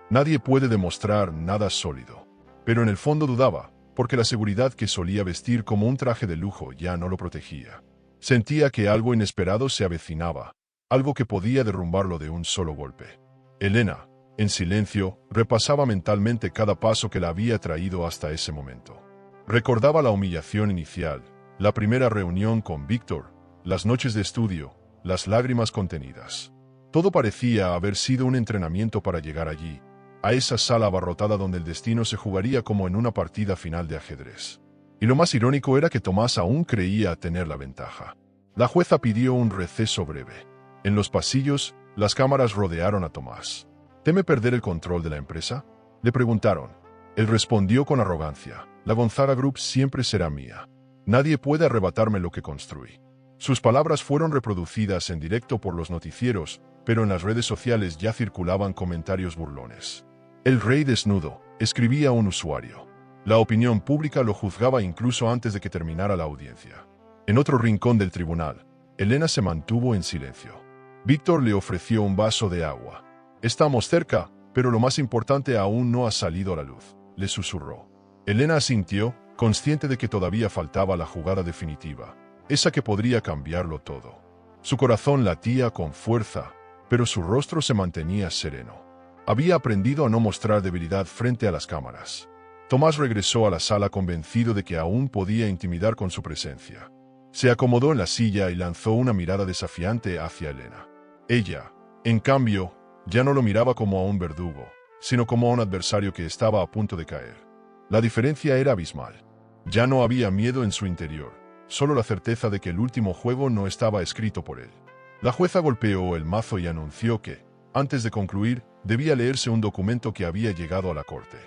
Nadie puede demostrar nada sólido. Pero en el fondo dudaba, porque la seguridad que solía vestir como un traje de lujo ya no lo protegía. Sentía que algo inesperado se avecinaba, algo que podía derrumbarlo de un solo golpe. Elena, en silencio, repasaba mentalmente cada paso que la había traído hasta ese momento. Recordaba la humillación inicial, la primera reunión con Víctor, las noches de estudio, las lágrimas contenidas. Todo parecía haber sido un entrenamiento para llegar allí, a esa sala abarrotada donde el destino se jugaría como en una partida final de ajedrez. Y lo más irónico era que Tomás aún creía tener la ventaja. La jueza pidió un receso breve. En los pasillos, las cámaras rodearon a Tomás. ¿Teme perder el control de la empresa?, le preguntaron. Él respondió con arrogancia: la Gonzaga Group siempre será mía. Nadie puede arrebatarme lo que construí. Sus palabras fueron reproducidas en directo por los noticieros, pero en las redes sociales ya circulaban comentarios burlones. El rey desnudo, escribía un usuario. La opinión pública lo juzgaba incluso antes de que terminara la audiencia. En otro rincón del tribunal, Elena se mantuvo en silencio. Víctor le ofreció un vaso de agua. Estamos cerca, pero lo más importante aún no ha salido a la luz, le susurró. Elena asintió, consciente de que todavía faltaba la jugada definitiva, esa que podría cambiarlo todo. Su corazón latía con fuerza, pero su rostro se mantenía sereno. Había aprendido a no mostrar debilidad frente a las cámaras. Tomás regresó a la sala convencido de que aún podía intimidar con su presencia. Se acomodó en la silla y lanzó una mirada desafiante hacia Elena. Ella, en cambio, ya no lo miraba como a un verdugo, sino como a un adversario que estaba a punto de caer. La diferencia era abismal. Ya no había miedo en su interior, solo la certeza de que el último juego no estaba escrito por él. La jueza golpeó el mazo y anunció que, antes de concluir, debía leerse un documento que había llegado a la corte.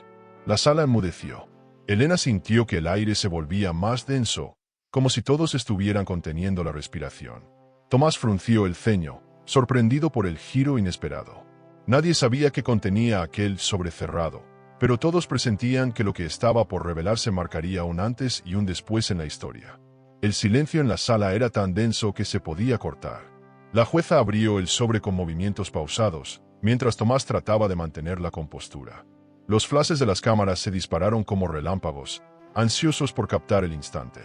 La sala enmudeció. Elena sintió que el aire se volvía más denso, como si todos estuvieran conteniendo la respiración. Tomás frunció el ceño, sorprendido por el giro inesperado. Nadie sabía qué contenía aquel sobre cerrado, pero todos presentían que lo que estaba por revelarse marcaría un antes y un después en la historia. El silencio en la sala era tan denso que se podía cortar. La jueza abrió el sobre con movimientos pausados, mientras Tomás trataba de mantener la compostura. Los flashes de las cámaras se dispararon como relámpagos, ansiosos por captar el instante.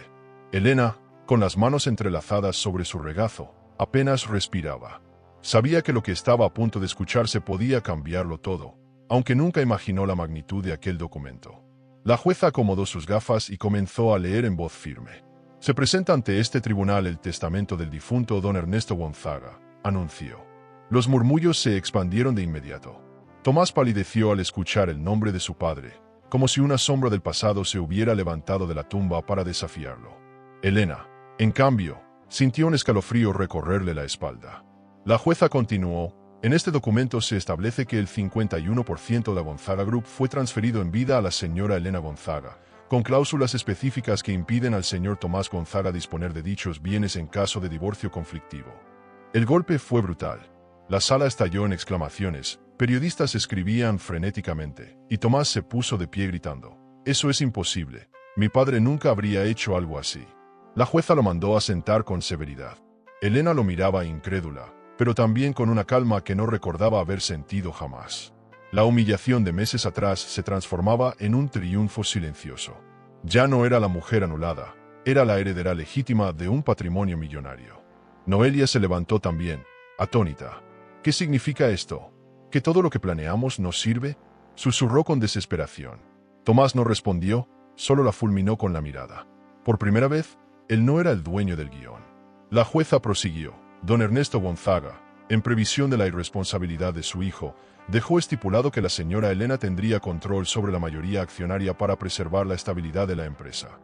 Elena, con las manos entrelazadas sobre su regazo, apenas respiraba. Sabía que lo que estaba a punto de escucharse podía cambiarlo todo, aunque nunca imaginó la magnitud de aquel documento. La jueza acomodó sus gafas y comenzó a leer en voz firme. Se presenta ante este tribunal el testamento del difunto don Ernesto Gonzaga, anunció. Los murmullos se expandieron de inmediato. Tomás palideció al escuchar el nombre de su padre, como si una sombra del pasado se hubiera levantado de la tumba para desafiarlo. Elena, en cambio, sintió un escalofrío recorrerle la espalda. La jueza continuó: en este documento se establece que el 51% de la Gonzaga Group fue transferido en vida a la señora Elena Gonzaga, con cláusulas específicas que impiden al señor Tomás Gonzaga disponer de dichos bienes en caso de divorcio conflictivo. El golpe fue brutal. La sala estalló en exclamaciones, periodistas escribían frenéticamente, y Tomás se puso de pie gritando: «Eso es imposible. Mi padre nunca habría hecho algo así». La jueza lo mandó a sentar con severidad. Elena lo miraba incrédula, pero también con una calma que no recordaba haber sentido jamás. La humillación de meses atrás se transformaba en un triunfo silencioso. Ya no era la mujer anulada, era la heredera legítima de un patrimonio millonario. Noelia se levantó también, atónita. «¿Qué significa esto? ¿Que todo lo que planeamos nos sirve?», susurró con desesperación. Tomás no respondió, solo la fulminó con la mirada. Por primera vez, él no era el dueño del guión. La jueza prosiguió: don Ernesto Gonzaga, en previsión de la irresponsabilidad de su hijo, dejó estipulado que la señora Elena tendría control sobre la mayoría accionaria para preservar la estabilidad de la empresa.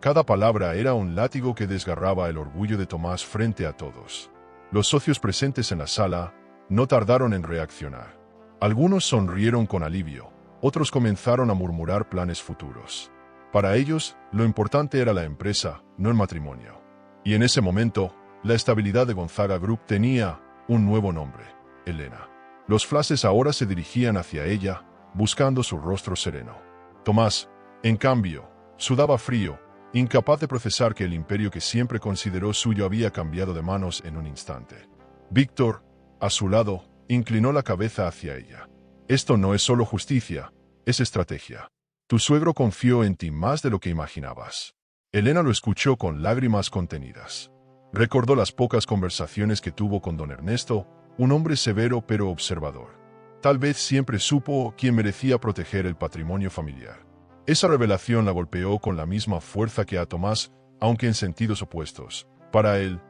Cada palabra era un látigo que desgarraba el orgullo de Tomás frente a todos. Los socios presentes en la sala no tardaron en reaccionar. Algunos sonrieron con alivio, otros comenzaron a murmurar planes futuros. Para ellos, lo importante era la empresa, no el matrimonio. Y en ese momento, la estabilidad de Gonzaga Group tenía un nuevo nombre: Elena. Los flashes ahora se dirigían hacia ella, buscando su rostro sereno. Tomás, en cambio, sudaba frío, incapaz de procesar que el imperio que siempre consideró suyo había cambiado de manos en un instante. Víctor, a su lado, inclinó la cabeza hacia ella. «Esto no es solo justicia, es estrategia. Tu suegro confió en ti más de lo que imaginabas». Elena lo escuchó con lágrimas contenidas. Recordó las pocas conversaciones que tuvo con don Ernesto, un hombre severo pero observador. Tal vez siempre supo quién merecía proteger el patrimonio familiar. Esa revelación la golpeó con la misma fuerza que a Tomás, aunque en sentidos opuestos. Para él,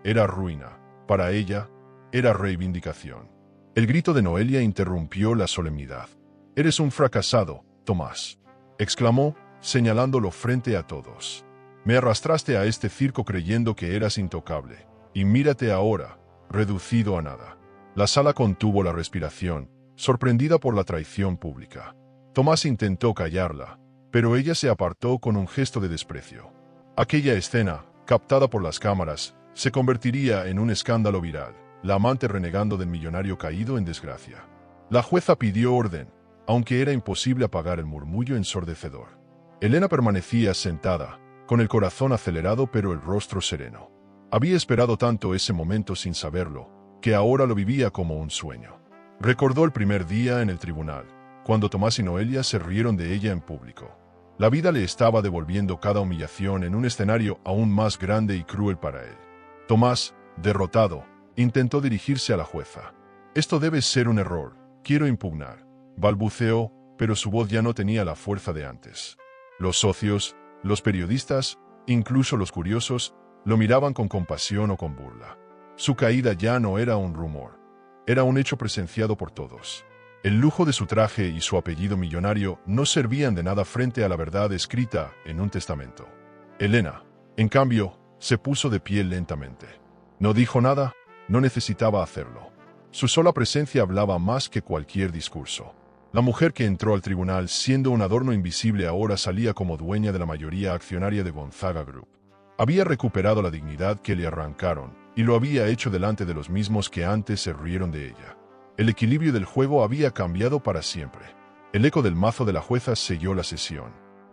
era ruina. Para ella, era reivindicación. El grito de Noelia interrumpió la solemnidad. «Eres un fracasado, Tomás», exclamó, señalándolo frente a todos. «Me arrastraste a este circo creyendo que eras intocable, y mírate ahora, reducido a nada». La sala contuvo la respiración, sorprendida por la traición pública. Tomás intentó callarla, pero ella se apartó con un gesto de desprecio. Aquella escena, captada por las cámaras, se convertiría en un escándalo viral, la amante renegando del millonario caído en desgracia. La jueza pidió orden, aunque era imposible apagar el murmullo ensordecedor. Elena permanecía sentada, con el corazón acelerado pero el rostro sereno. Había esperado tanto ese momento sin saberlo, que ahora lo vivía como un sueño. Recordó el primer día en el tribunal, cuando Tomás y Noelia se rieron de ella en público. La vida le estaba devolviendo cada humillación en un escenario aún más grande y cruel para él. Tomás, derrotado, intentó dirigirse a la jueza. «Esto debe ser un error, quiero impugnar», balbuceó, pero su voz ya no tenía la fuerza de antes. Los socios, los periodistas, incluso los curiosos, lo miraban con compasión o con burla. Su caída ya no era un rumor, era un hecho presenciado por todos. El lujo de su traje y su apellido millonario no servían de nada frente a la verdad escrita en un testamento. Elena, en cambio, se puso de pie lentamente. No dijo nada, no necesitaba hacerlo. Su sola presencia hablaba más que cualquier discurso. La mujer que entró al tribunal siendo un adorno invisible ahora salía como dueña de la mayoría accionaria de Gonzaga Group. Había recuperado la dignidad que le arrancaron, y lo había hecho delante de los mismos que antes se rieron de ella. El equilibrio del juego había cambiado para siempre. El eco del mazo de la jueza selló la sesión.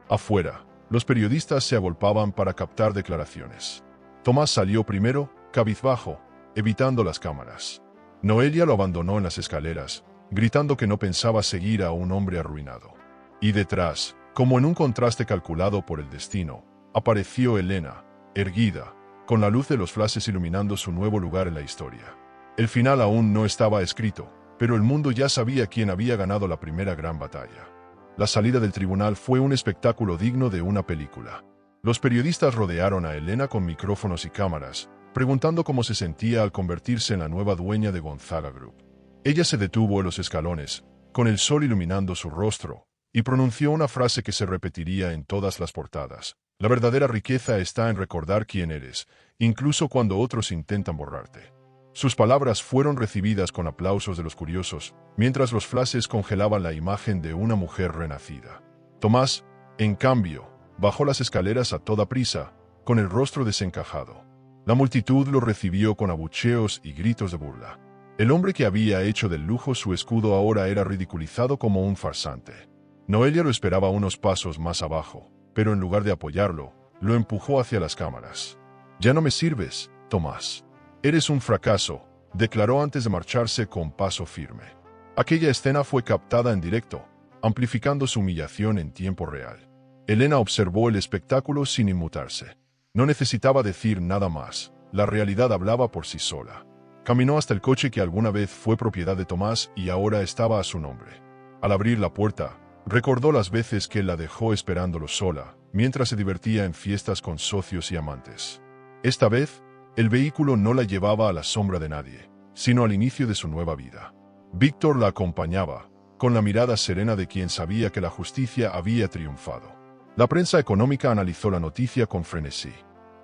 Afuera, los periodistas se agolpaban para captar declaraciones. Tomás salió primero, cabizbajo, evitando las cámaras. Noelia lo abandonó en las escaleras, gritando que no pensaba seguir a un hombre arruinado. Y detrás, como en un contraste calculado por el destino, apareció Elena, erguida, con la luz de los flashes iluminando su nuevo lugar en la historia. El final aún no estaba escrito, pero el mundo ya sabía quién había ganado la primera gran batalla. La salida del tribunal fue un espectáculo digno de una película. Los periodistas rodearon a Elena con micrófonos y cámaras, preguntando cómo se sentía al convertirse en la nueva dueña de Gonzaga Group. Ella se detuvo en los escalones, con el sol iluminando su rostro, y pronunció una frase que se repetiría en todas las portadas. La verdadera riqueza está en recordar quién eres, incluso cuando otros intentan borrarte. Sus palabras fueron recibidas con aplausos de los curiosos, mientras los flashes congelaban la imagen de una mujer renacida. Tomás, en cambio, bajó las escaleras a toda prisa, con el rostro desencajado. La multitud lo recibió con abucheos y gritos de burla. El hombre que había hecho del lujo su escudo ahora era ridiculizado como un farsante. Noelia lo esperaba unos pasos más abajo, pero en lugar de apoyarlo, lo empujó hacia las cámaras. «Ya no me sirves, Tomás. Eres un fracaso», declaró antes de marcharse con paso firme. Aquella escena fue captada en directo, amplificando su humillación en tiempo real. Elena observó el espectáculo sin inmutarse. No necesitaba decir nada más, la realidad hablaba por sí sola. Caminó hasta el coche que alguna vez fue propiedad de Tomás y ahora estaba a su nombre. Al abrir la puerta, recordó las veces que él la dejó esperándolo sola, mientras se divertía en fiestas con socios y amantes. Esta vez, el vehículo no la llevaba a la sombra de nadie, sino al inicio de su nueva vida. Víctor la acompañaba, con la mirada serena de quien sabía que la justicia había triunfado. La prensa económica analizó la noticia con frenesí.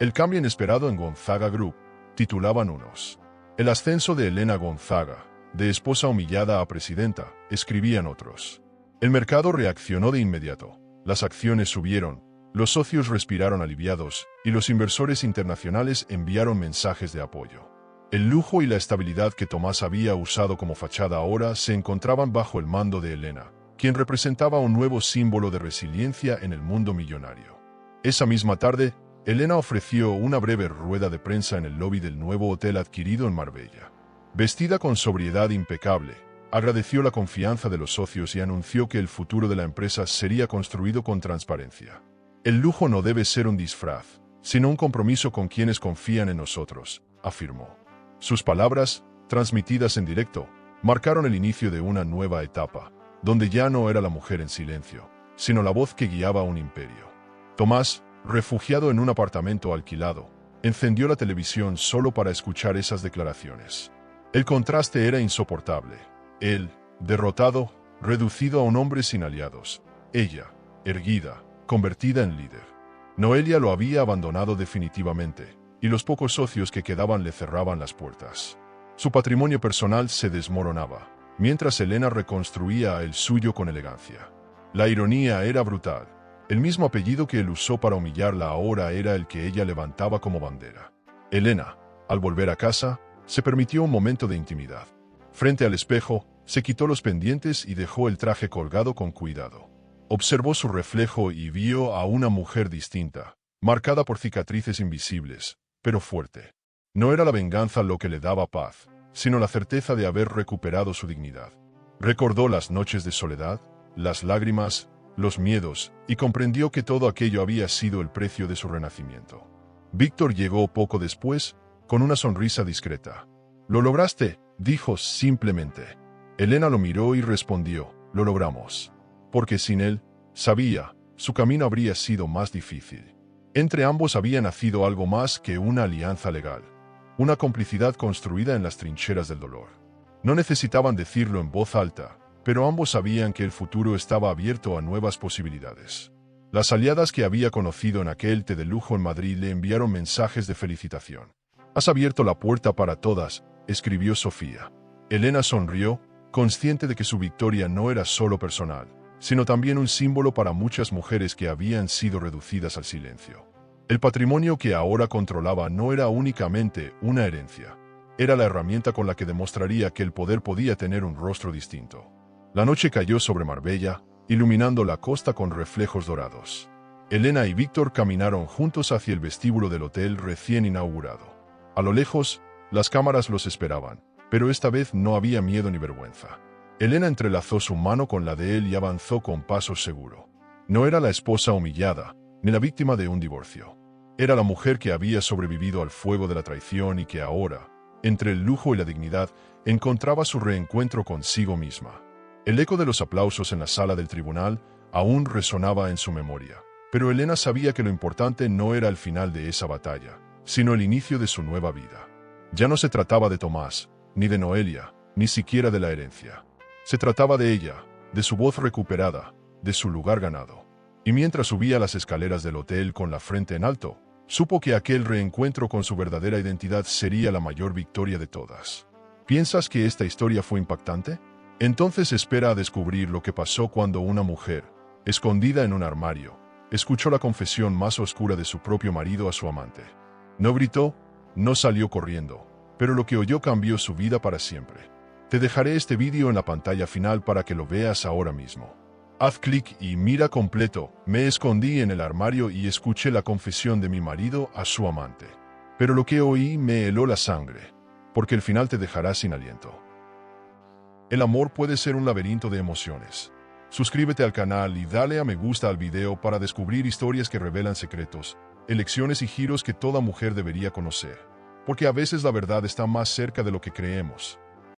«El cambio inesperado en Gonzaga Group», titulaban unos. «El ascenso de Elena Gonzaga, de esposa humillada a presidenta», escribían otros. El mercado reaccionó de inmediato. Las acciones subieron, los socios respiraron aliviados, y los inversores internacionales enviaron mensajes de apoyo. El lujo y la estabilidad que Tomás había usado como fachada ahora se encontraban bajo el mando de Elena, quien representaba un nuevo símbolo de resiliencia en el mundo millonario. Esa misma tarde, Elena ofreció una breve rueda de prensa en el lobby del nuevo hotel adquirido en Marbella. Vestida con sobriedad impecable, agradeció la confianza de los socios y anunció que el futuro de la empresa sería construido con transparencia. «El lujo no debe ser un disfraz, sino un compromiso con quienes confían en nosotros», afirmó. Sus palabras, transmitidas en directo, marcaron el inicio de una nueva etapa, donde ya no era la mujer en silencio, sino la voz que guiaba un imperio. Tomás, refugiado en un apartamento alquilado, encendió la televisión solo para escuchar esas declaraciones. El contraste era insoportable. Él, derrotado, reducido a un hombre sin aliados. Ella, erguida, convertida en líder. Noelia lo había abandonado definitivamente, y los pocos socios que quedaban le cerraban las puertas. Su patrimonio personal se desmoronaba, mientras Elena reconstruía el suyo con elegancia. La ironía era brutal. El mismo apellido que él usó para humillarla ahora era el que ella levantaba como bandera. Elena, al volver a casa, se permitió un momento de intimidad. Frente al espejo, se quitó los pendientes y dejó el traje colgado con cuidado. Observó su reflejo y vio a una mujer distinta, marcada por cicatrices invisibles, pero fuerte. No era la venganza lo que le daba paz, sino la certeza de haber recuperado su dignidad. Recordó las noches de soledad, las lágrimas, los miedos, y comprendió que todo aquello había sido el precio de su renacimiento. Víctor llegó poco después, con una sonrisa discreta. «¿Lo lograste?», dijo simplemente. Elena lo miró y respondió, «Lo logramos». Porque sin él, sabía, su camino habría sido más difícil. Entre ambos había nacido algo más que una alianza legal. Una complicidad construida en las trincheras del dolor. No necesitaban decirlo en voz alta, pero ambos sabían que el futuro estaba abierto a nuevas posibilidades. Las aliadas que había conocido en aquel té de lujo en Madrid le enviaron mensajes de felicitación. «Has abierto la puerta para todas», escribió Sofía. Elena sonrió, consciente de que su victoria no era solo personal, sino también un símbolo para muchas mujeres que habían sido reducidas al silencio. El patrimonio que ahora controlaba no era únicamente una herencia, era la herramienta con la que demostraría que el poder podía tener un rostro distinto. La noche cayó sobre Marbella, iluminando la costa con reflejos dorados. Elena y Víctor caminaron juntos hacia el vestíbulo del hotel recién inaugurado. A lo lejos, las cámaras los esperaban, pero esta vez no había miedo ni vergüenza. Elena entrelazó su mano con la de él y avanzó con paso seguro. No era la esposa humillada, ni la víctima de un divorcio. Era la mujer que había sobrevivido al fuego de la traición y que ahora, entre el lujo y la dignidad, encontraba su reencuentro consigo misma. El eco de los aplausos en la sala del tribunal aún resonaba en su memoria, pero Elena sabía que lo importante no era el final de esa batalla, sino el inicio de su nueva vida. Ya no se trataba de Tomás, ni de Noelia, ni siquiera de la herencia. Se trataba de ella, de su voz recuperada, de su lugar ganado. Y mientras subía las escaleras del hotel con la frente en alto, supo que aquel reencuentro con su verdadera identidad sería la mayor victoria de todas. ¿Piensas que esta historia fue impactante? Entonces espera a descubrir lo que pasó cuando una mujer, escondida en un armario, escuchó la confesión más oscura de su propio marido a su amante. No gritó, no salió corriendo, pero lo que oyó cambió su vida para siempre. Te dejaré este vídeo en la pantalla final para que lo veas ahora mismo. Haz clic y mira completo. Me escondí en el armario y escuché la confesión de mi marido a su amante. Pero lo que oí me heló la sangre, porque el final te dejará sin aliento. El amor puede ser un laberinto de emociones. Suscríbete al canal y dale a me gusta al video para descubrir historias que revelan secretos, elecciones y giros que toda mujer debería conocer. Porque a veces la verdad está más cerca de lo que creemos.